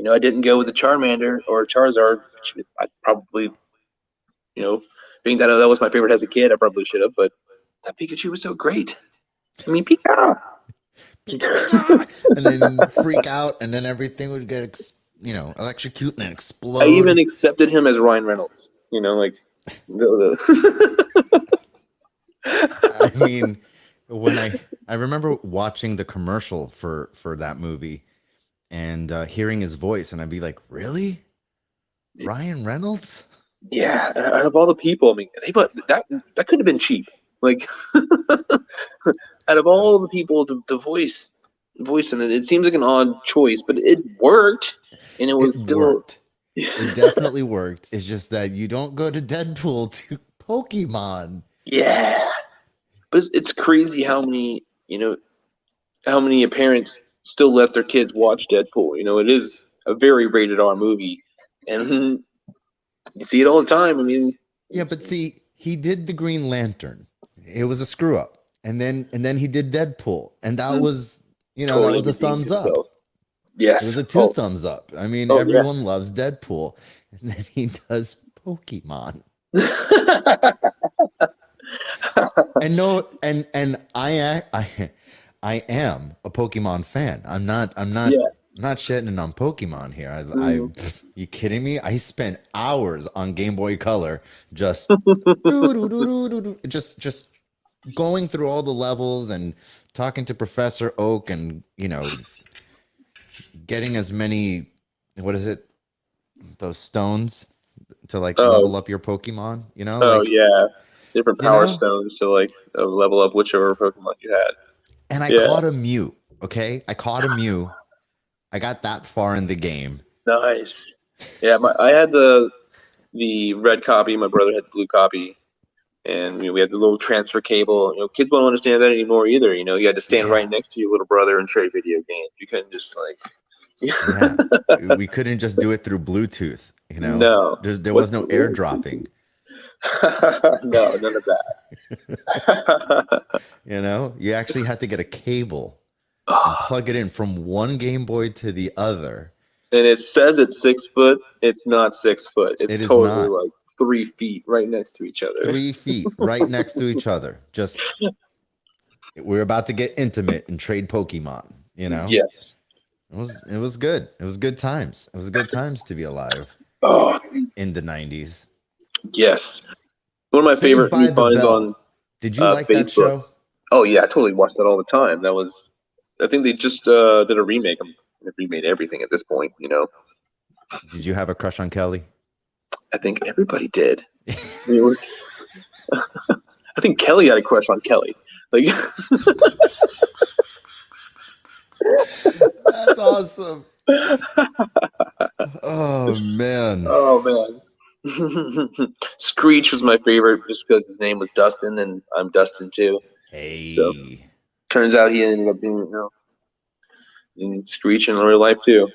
B: I didn't go with the Charmander or Charizard. Which I probably, being that was my favorite as a kid, I probably should have. But that Pikachu was so great. I mean, Pika.
C: Pika, pika. And then freak out, and then everything would get, electrocute and
B: I even
C: explode.
B: accepted him as Ryan Reynolds. Like
C: I mean, when I remember watching the commercial for that movie and hearing his voice, and I'd be like, really? Ryan Reynolds?
B: yeah. Out of all the people, I mean, but that could have been cheap. Like, out of all the people, the voice, and it seems like an odd choice, but it worked, and it
C: It
B: was still.
C: worked. It definitely worked. It's just that you don't go to Deadpool to Pokemon.
B: Yeah, but it's crazy how many parents still let their kids watch Deadpool. It is a very rated R movie, and you see it all the time. I mean,
C: Yeah, but see, he did the Green Lantern. It was a screw up. And then he did Deadpool. And that was, that
B: totally
C: was a
B: redeemed
C: thumbs up.
B: himself.
C: It was
B: Yes.
C: a two thumbs up. I mean,
B: Oh
C: everyone
B: yes.
C: loves Deadpool. And then he does Pokemon. And no, and I am a Pokemon fan.
B: Yeah.
C: I'm not shitting on Pokemon here.
B: Mm.
C: You kidding me? I spent hours on Game Boy Color just doo-doo-doo-doo-doo-doo, just going through all the levels and talking to Professor Oak and getting as many, what is it, those stones to like level
B: Oh.
C: up your Pokemon,
B: Oh
C: like
B: yeah. Different
C: you
B: power
C: know
B: stones to level up whichever Pokemon you had.
C: and I
B: Yeah.
C: caught a Mew. Okay, I caught a Mew. I got that far in the game.
B: Nice. Yeah. I had the red copy. My brother had the blue copy. And we had the little transfer cable. Kids don't understand that anymore either. You had to stand
C: Yeah,
B: right next to your little brother and trade video games. You couldn't just
C: yeah. We couldn't just do it through Bluetooth.
B: no.
C: There
B: What's
C: was no
B: the rules?
C: airdropping.
B: No, none of that.
C: You actually had to get a cable and
B: Ah,
C: plug it in from one Game Boy to the other.
B: and it says it's 6 foot. It's not 6 foot. It's
C: It is
B: totally
C: not.
B: like 3 feet right next to each other.
C: 3 feet right next to each other. Just we're about to get intimate and trade Pokemon.
B: Yes.
C: It was good. It was good times. It was good times to be alive
B: Oh,
C: in the 90s.
B: yes. One of my
C: Saved
B: favorite
C: by
B: new
C: the
B: finds on
C: Bell. Did you like that
B: Facebook.
C: show?
B: Oh yeah, I totally watched that all the time. I think they just did a remake. They remade everything at this point.
C: Did you have a crush on Kelly?
B: I think everybody did. I mean, I think Kelly had a crush on Kelly. Like,
C: That's awesome. Oh man.
B: oh man. Screech was my favorite just because his name was Dustin and I'm Dustin too. So
C: Hey.
B: turns out he ended up being, in Screech in real life too.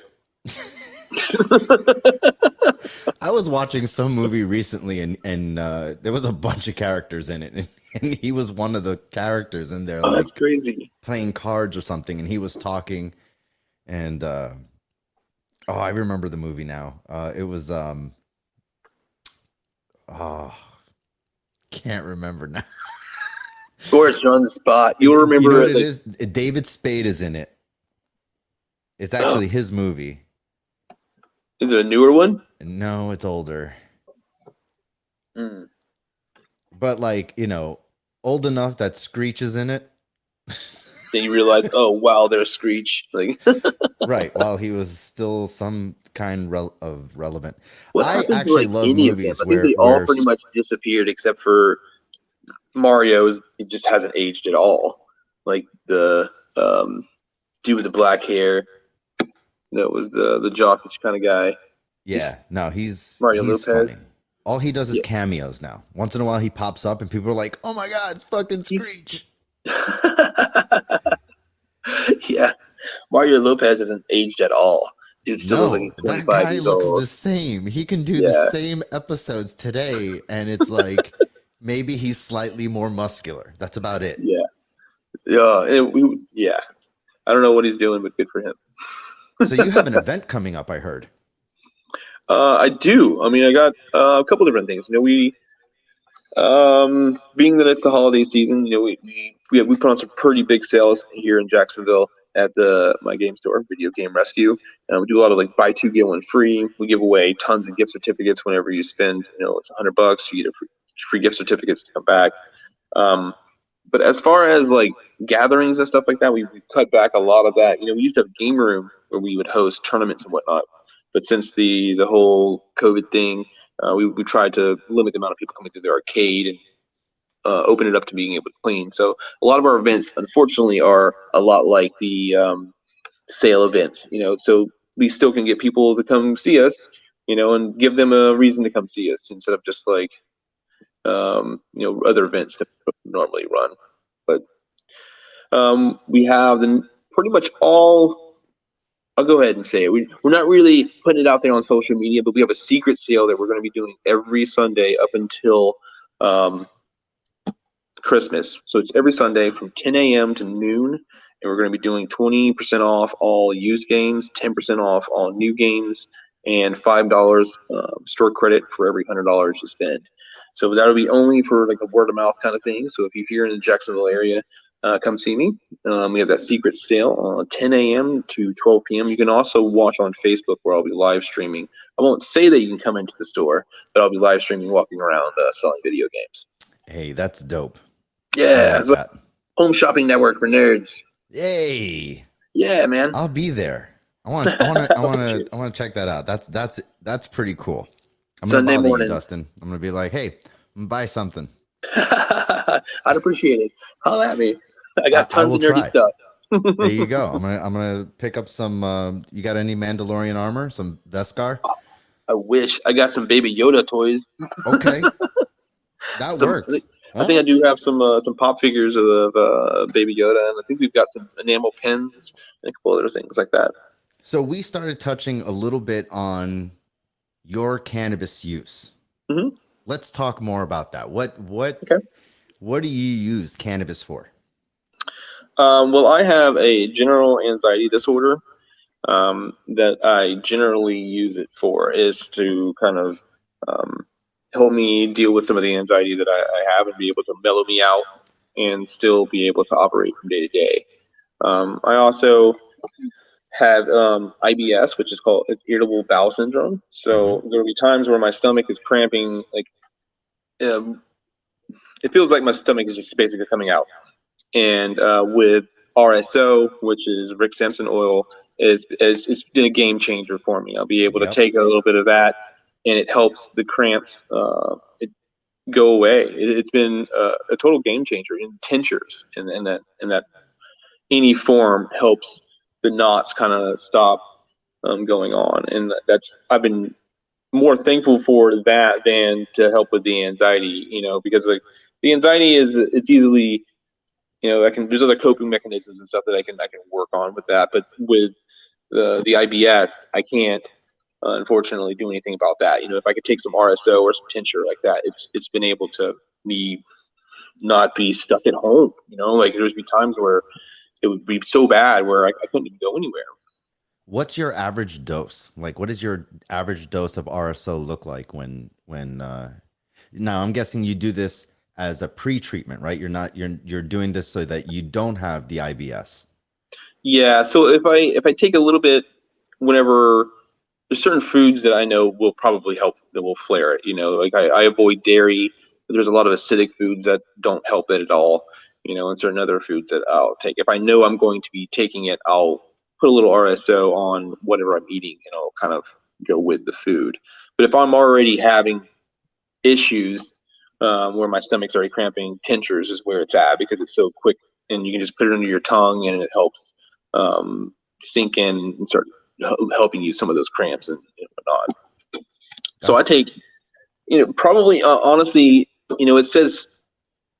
C: I was watching some movie recently, and there was a bunch of characters in it, and he was one of the characters in there,
B: Oh,
C: like
B: that's crazy.
C: playing cards or something, and he was talking, and oh, I remember the movie now. It was oh, can't remember now.
B: Of course, you're on the spot. You'll
C: You know
B: remember
C: what
B: it.
C: it
B: Like,
C: is? David Spade is in it. It's
B: oh,
C: actually his movie.
B: is it a newer one?
C: No, it's older.
B: Mm.
C: But like, old enough that Screech is in it.
B: Then you realize, oh wow, there's Screech. Like,
C: Right, while he was still some kind of relevant.
B: what
C: I
B: happened to
C: actually
B: like
C: love
B: any of them?
C: movies
B: I think they all
C: where
B: pretty much disappeared except for Mario's. It just hasn't aged at all. Like the dude with the black hair. That was the jockish kind of guy.
C: yeah, no, he's
B: Mario
C: funny.
B: Lopez.
C: All he does is
B: Yeah.
C: cameos now. Once in a while he pops up and people are like, "Oh my god, it's fucking Screech."
B: Yeah, Mario Lopez hasn't aged at all. Dude still looks like
C: No,
B: he's
C: that
B: 25
C: guy
B: years
C: looks
B: old.
C: the same. He can do the
B: Yeah,
C: same episodes today, and it's like maybe he's slightly more muscular. That's about it.
B: yeah, yeah. Yeah. I don't know what he's doing, but good for him.
C: So you have an event coming up, I heard.
B: I do. I mean, I got a couple different things. We being that it's the holiday season, we put on some pretty big sales here in Jacksonville at my game store, Video Game Rescue. We do a lot of like buy two get one free. We give away tons of gift certificates whenever you spend. It's $100. You get a free gift certificates to come back. Um, but as far as like gatherings and stuff like that, we cut back a lot of that. We used to have a game room where we would host tournaments and whatnot. But since the whole COVID thing, we tried to limit the amount of people coming through the arcade and open it up to being able to clean. So a lot of our events, unfortunately, are a lot like the sale events. So we still can get people to come see us, and give them a reason to come see us instead of just like other events that we normally run. But we have pretty much all. I'll go ahead and say it. We're not really putting it out there on social media, but we have a secret sale that we're going to be doing every Sunday up until Christmas. So it's every Sunday from 10 a.m. to noon, and we're going to be doing 20% off all used games, 10% off all new games, and $5 store credit for every $100 you spend. So that'll be only for like a word of mouth kind of thing. So if you're here in the Jacksonville area, come see me. We have that secret sale on 10 a.m. to 12 p.m. You can also watch on Facebook where I'll be live streaming. I won't say that you can come into the store, but I'll be live streaming, walking around, selling video games.
C: Hey, that's dope.
B: Yeah,
C: I like that.
B: Home shopping network for nerds.
C: Yay!
B: Yeah, man.
C: I'll be there. I want to check that out. That's pretty cool. I'm gonna
B: Sunday
C: bother
B: morning.
C: you, Dustin. I'm gonna be like, hey, I'm gonna buy something.
B: I'd appreciate it. Holla at me. I got tons of nerdy stuff.
C: There you go. I'm gonna pick up some. You got any Mandalorian armor? Some Beskar?
B: I wish. I got some Baby Yoda toys.
C: Okay, that works.
B: I think I do have some pop figures of Baby Yoda, and I think we've got some enamel pins and a couple other things like that.
C: So we started touching a little bit on your cannabis use.
B: Mm-hmm.
C: Let's talk more about that. What do you use cannabis for?
B: Well, I have a general anxiety disorder that I generally use it for is to kind of help me deal with some of the anxiety that I have and be able to mellow me out and still be able to operate from day to day. I also have IBS, which is called irritable bowel syndrome. So there'll be times where my stomach is cramping, like it feels like my stomach is just basically coming out. And with RSO, which is Rick Sampson oil, it's been a game changer for me. I'll be able to take a little bit of that, and it helps the cramps go away. It's been a total game changer in tinctures, and that any form helps the knots kind of stop going on. And I've been more thankful for that than to help with the anxiety, because like the anxiety it's easily, there's other coping mechanisms and stuff that I can work on with that. But with the IBS, I can't unfortunately, do anything about that. If I could take some RSO or some tincture like that, it's been able to me not be stuck at home. Like there's be times where it would be so bad where I couldn't even go anywhere.
C: What's your average dose? Like, what does your average dose of RSO look like now I'm guessing you do this as a pre-treatment, right? You're doing this so that you don't have the IBS.
B: Yeah. So if I take a little bit, whenever there's certain foods that I know will probably help, that will flare it. Like I avoid dairy, but there's a lot of acidic foods that don't help it at all. And certain other foods that I'll take. If I know I'm going to be taking it, I'll put a little RSO on whatever I'm eating, and I'll kind of go with the food. But if I'm already having issues where my stomach's already cramping, tinctures is where it's at, because it's so quick, and you can just put it under your tongue, and it helps sink in and start helping you some of those cramps and whatnot. So I take, probably honestly, it says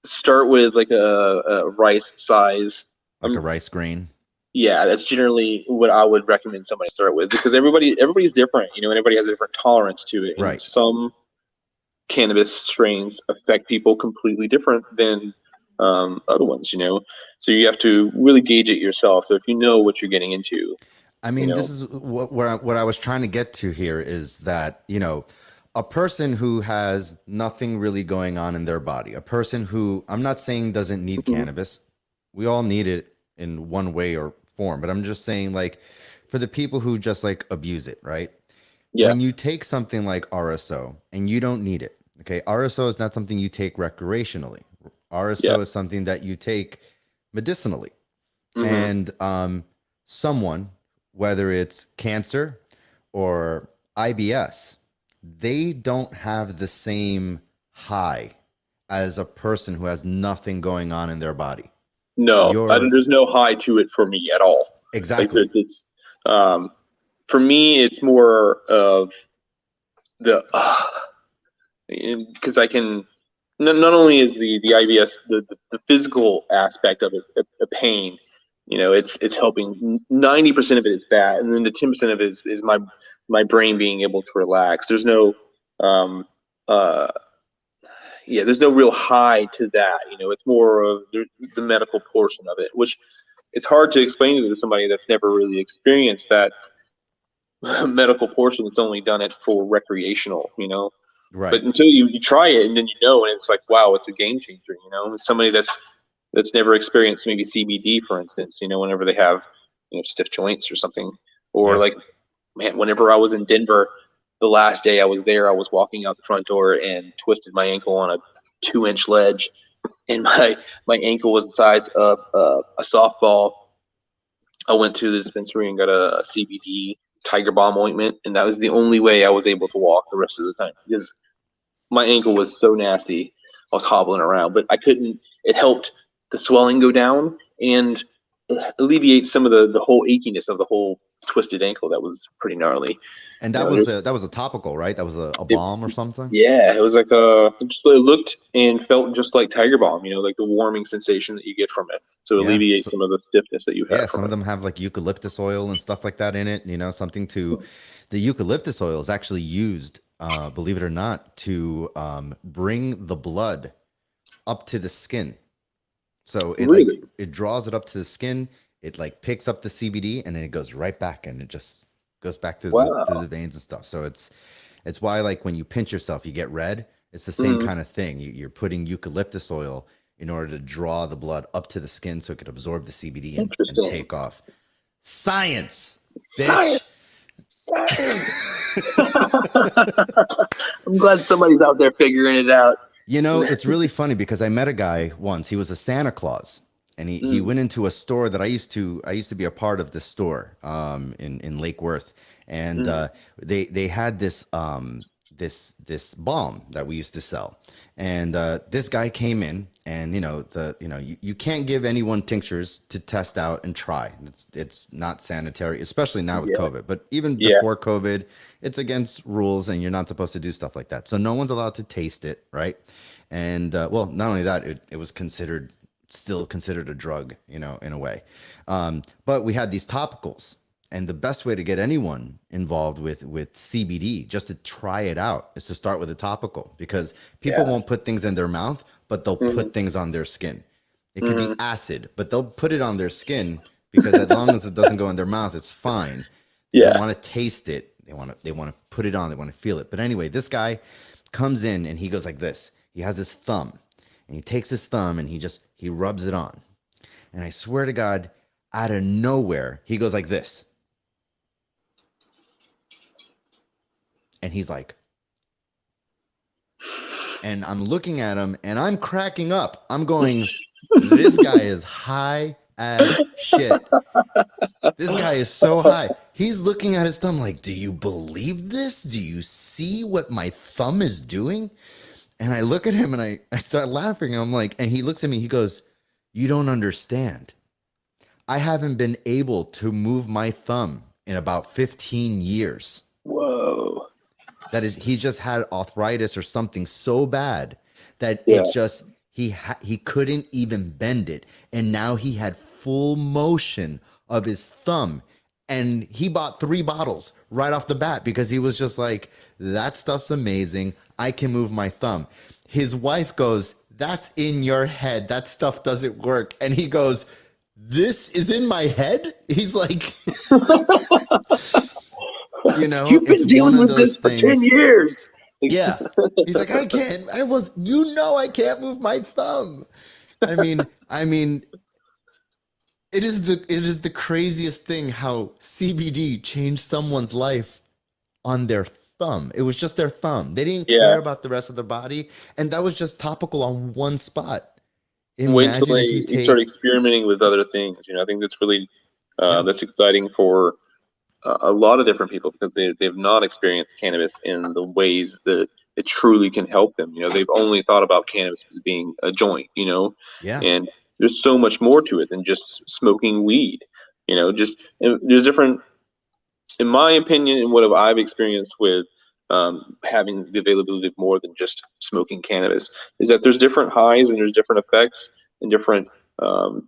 B: start with like a rice size,
C: like a rice grain.
B: Yeah, that's generally what I would recommend somebody start with, because everybody's different, and everybody has a different tolerance to it. And
C: right.
B: Some cannabis strains affect people completely different than other ones, so you have to really gauge it yourself. So if you know what you're getting into.
C: I mean, this is what I was trying to get to here, is that, a person who has nothing really going on in their body, a person who, I'm not saying doesn't need cannabis. We all need it in one way or form, but I'm just saying, like, for the people who just like abuse it, right? Yeah. When you take something like RSO and you don't need it, okay? RSO is not something you take recreationally. RSO is something that you take medicinally. And someone, whether it's cancer or IBS, they don't have the same high as a person who has nothing going on in their body.
B: No, there's no high to it for me at all.
C: Exactly.
B: Like it's for me, it's more of the because I can not only is the IBS the physical aspect of it a pain. It's helping. 90% of it is that, and then the 10% of it is my brain being able to relax. There's no there's no real high to that. It's more of the medical portion of it, which it's hard to explain to somebody that's never really experienced that medical portion. It's only done it for recreational,
C: Right.
B: But until you try it, and then and it's like, wow, it's a game changer. Somebody that's never experienced maybe CBD, for instance, whenever they have stiff joints or something, or like, man, whenever I was in Denver, the last day I was there, I was walking out the front door and twisted my ankle on a 2-inch ledge, and my ankle was the size of a softball. I went to the dispensary and got a CBD Tiger Balm ointment, and that was the only way I was able to walk the rest of the time, because my ankle was so nasty. I was hobbling around, but I couldn't. It helped the swelling go down and alleviate some of the whole achiness of the whole twisted ankle that was pretty gnarly.
C: And that was a topical, right? That was a balm or something?
B: Yeah, it was like it looked and felt just like Tiger Balm, like the warming sensation that you get from it. So it alleviates some of the stiffness that you have.
C: Yeah, some of them have like eucalyptus oil and stuff like that in it, something to the eucalyptus oil is actually used, believe it or not, to bring the blood up to the skin. So it really? It draws it up to the skin, it like picks up the CBD, and then it goes right back, and it just goes back to the veins and stuff. So it's why, like, when you pinch yourself, you get red. It's the same kind of thing. You're putting eucalyptus oil in order to draw the blood up to the skin so it could absorb the CBD and take off. Science, bitch.
B: Science. I'm glad somebody's out there figuring it out.
C: It's really funny, because I met a guy once. He was a Santa Claus, and he went into a store that I used to be a part of this store in Lake Worth, and they had this this balm that we used to sell, and this guy came in, and you can't give anyone tinctures to test out and try. It's not sanitary, especially now with COVID, but even before COVID, it's against rules, and you're not supposed to do stuff like that. So no one's allowed to taste it, right? And well, not only that, it was still considered a drug, in a way. But we had these topicals, And the best way to get anyone involved with CBD, just to try it out, is to start with a topical, because people won't put things in their mouth, but they'll put things on their skin. It could be acid, but they'll put it on their skin because as long as it doesn't go in their mouth, it's fine. They don't want to taste it. They want to put it on. They want to feel it. But anyway, this guy comes in and he goes like this. He has his thumb, and he takes his thumb and he rubs it on. And I swear to God, out of nowhere, he goes like this. And he's like, and I'm looking at him and I'm cracking up. I'm going, this guy is high as shit. This guy is so high. He's looking at his thumb like, do you believe this? Do you see what my thumb is doing? And I look at him and I start laughing. I'm like, and he looks at me, he goes, you don't understand. I haven't been able to move my thumb in about 15 years.
B: Whoa.
C: That is, he just had arthritis or something so bad that it just, he couldn't even bend it. And now he had full motion of his thumb. And he bought 3 bottles right off the bat because he was just like, that stuff's amazing. I can move my thumb. His wife goes, that's in your head. That stuff doesn't work. And he goes, this is in my head? He's like, you know,
B: you've been dealing with this for 10 years.
C: Yeah. He's like, I can't move my thumb. I mean, it is the craziest thing how CBD changed someone's life on their thumb. It was just their thumb. They didn't care about the rest of their body. And that was just topical on one spot.
B: Wait until you start experimenting with other things. You know, I think that's really, that's exciting for a lot of different people because they've not experienced cannabis in the ways that it truly can help them. You know, they've only thought about cannabis as being a joint, you know, and there's so much more to it than just smoking weed, you know, there's different, in my opinion, and what I've experienced with having the availability of more than just smoking cannabis is that there's different highs and there's different effects and different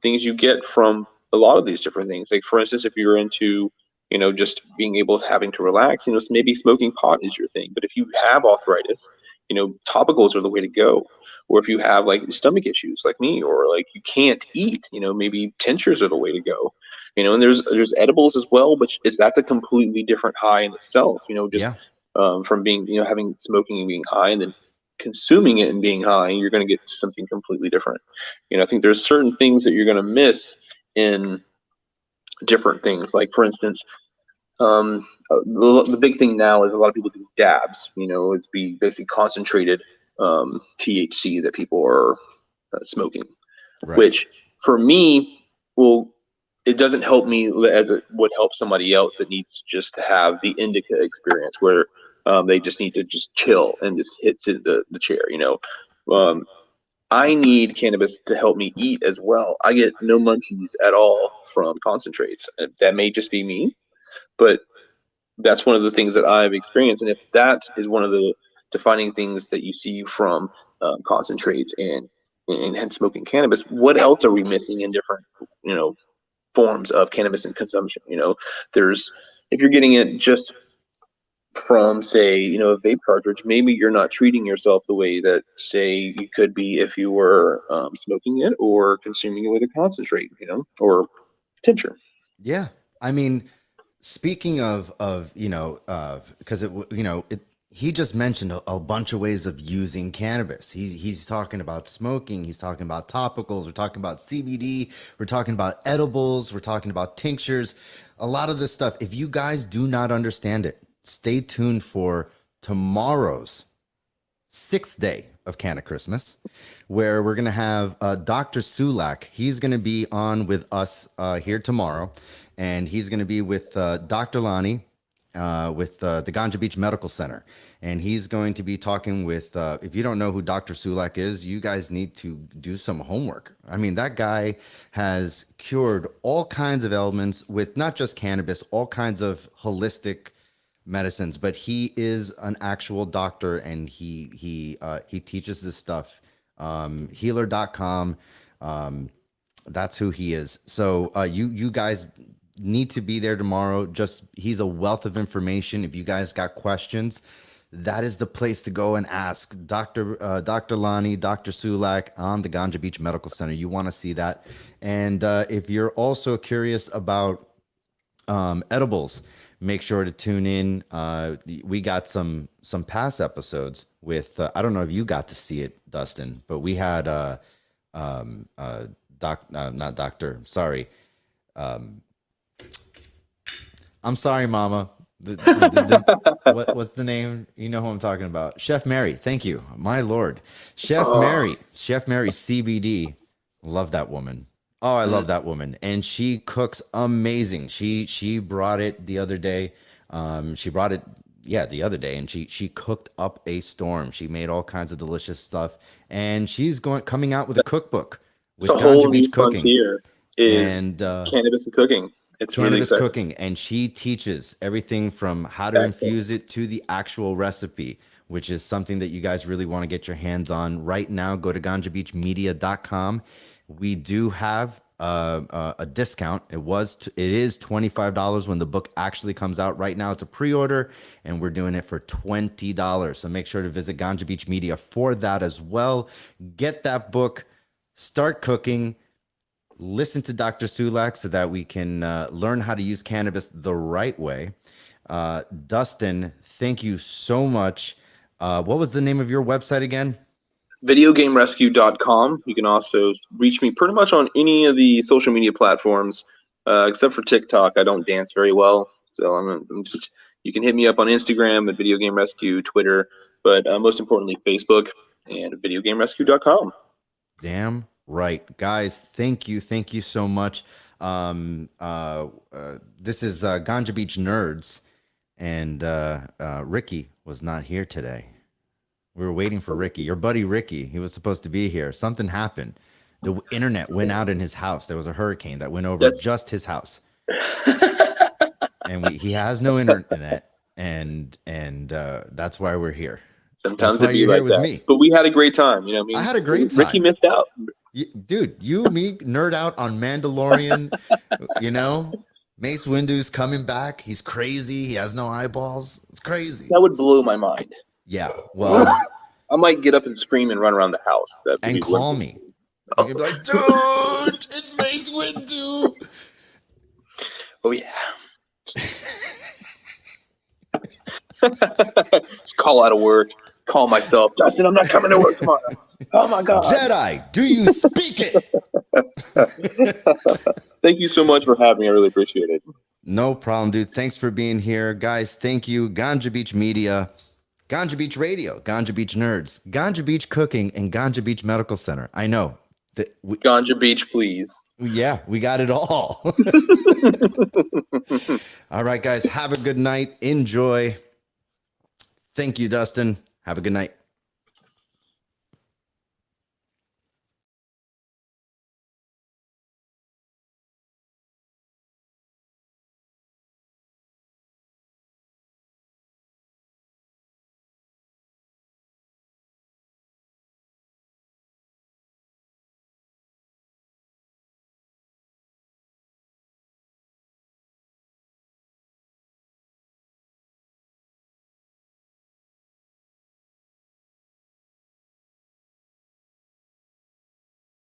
B: things you get from a lot of these different things. Like for instance, if you're into, you know, just being able to having to relax, you know, maybe smoking pot is your thing. But if you have arthritis, you know, topicals are the way to go. Or if you have like stomach issues like me, or like you can't eat, you know, maybe tinctures are the way to go. You know, and there's edibles as well, but that's a completely different high in itself. You know, just from being, you know, having smoking and being high, and then consuming it and being high, you're going to get something completely different. You know, I think there's certain things that you're going to miss in different things. Like for instance, the big thing now is a lot of people do dabs. You know, it's basically concentrated THC that people are smoking, which for me, well, it doesn't help me as it would help somebody else that needs just to have the indica experience where they just need to just chill and just hit the chair. You know, I need cannabis to help me eat as well. I get no munchies at all from concentrates. That may just be me, but that's one of the things that I've experienced. And if that is one of the defining things that you see from concentrates and smoking cannabis, what else are we missing in different, you know, forms of cannabis and consumption? You know, if you're getting it just from, say, you know, a vape cartridge, maybe you're not treating yourself the way that, say, you could be if you were smoking it or consuming it with a concentrate, you know, or tincture.
C: Yeah. I mean, speaking of, you know, because he just mentioned a bunch of ways of using cannabis. He's talking about smoking. He's talking about topicals. We're talking about CBD. We're talking about edibles. We're talking about tinctures. A lot of this stuff, if you guys do not understand it, stay tuned for tomorrow's 6th day of Canna Christmas, where we're going to have Dr. Sulak. He's going to be on with us here tomorrow, and he's going to be with Dr. Lonnie with the Ganja Beach Medical Center. And he's going to be talking with, if you don't know who Dr. Sulak is, you guys need to do some homework. I mean, that guy has cured all kinds of ailments with not just cannabis, all kinds of holistic medicines, but he is an actual doctor, and he teaches this stuff. Healer.com. That's who he is. So you guys need to be there tomorrow. Just he's a wealth of information. If you guys got questions, that is the place to go and ask Dr. Lonnie, Dr. Sulak on the Ganja Beach Medical Center. You want to see that. And if you're also curious about edibles, make sure to tune in. We got some past episodes with I don't know if you got to see it, Dustin, but we had not doctor, sorry. I'm sorry, Mama. What's the name? You know who I'm talking about. Chef Mary. Thank you. My Lord. Chef Mary CBD. Love that woman. Oh, I love that woman. And she cooks amazing. She brought it the other day. She brought it, the other day, and she cooked up a storm. She made all kinds of delicious stuff. And she's coming out with a cookbook with
B: it's a whole
C: Ganja
B: new
C: Beach cooking.
B: frontier is cannabis and cooking. It's
C: Cannabis
B: really exciting.
C: cooking, and she teaches everything from how to infuse it to the actual recipe, which is something that you guys really want to get your hands on right now. Go to ganjabeachmedia.com. We do have a discount. It is $25 when the book actually comes out. Right now, it's a pre-order, and we're doing it for $20. So make sure to visit Ganja Beach Media for that as well. Get that book, start cooking. Listen to Dr. Sulak so that we can learn how to use cannabis the right way. Dustin, thank you so much. What was the name of your website again?
B: Videogamerescue.com. You can also reach me pretty much on any of the social media platforms, except for TikTok. I don't dance very well, so I'm just. You can hit me up on Instagram at Video Game Rescue, Twitter, but most importantly, Facebook and videogamerescue.com.
C: Damn right, guys. Thank you so much. This is Ganja Beach Nerds, and Ricky was not here today. We were waiting for Ricky, your buddy Ricky. He was supposed to be here. Something happened. The internet went out in his house. There was a hurricane that went over just his house, and he has no internet, and that's why we're here.
B: Sometimes it'd be like that. Me. But we had a great time. You know,
C: I had a great time.
B: Ricky missed out.
C: Dude, you and me nerd out on Mandalorian. You know, Mace Windu's coming back. He's crazy. He has no eyeballs. It's crazy.
B: That would blow my mind.
C: Yeah, well,
B: I might get up and scream and run around the house.
C: And call me. You'd be like, dude, it's Mace Windu.
B: Oh, yeah. Just call out of work. Call myself. Dustin, I'm not coming to work tomorrow. Oh, my God.
C: Jedi, do you speak it?
B: Thank you so much for having me. I really appreciate it.
C: No problem, dude. Thanks for being here. Guys, thank you. Ganja Beach Media, Ganja Beach Radio, Ganja Beach Nerds, Ganja Beach Cooking, and Ganja Beach Medical Center. I know.
B: Ganja Beach, please.
C: Yeah, we got it all. All right, guys. Have a good night. Enjoy. Thank you, Dustin. Have a good night.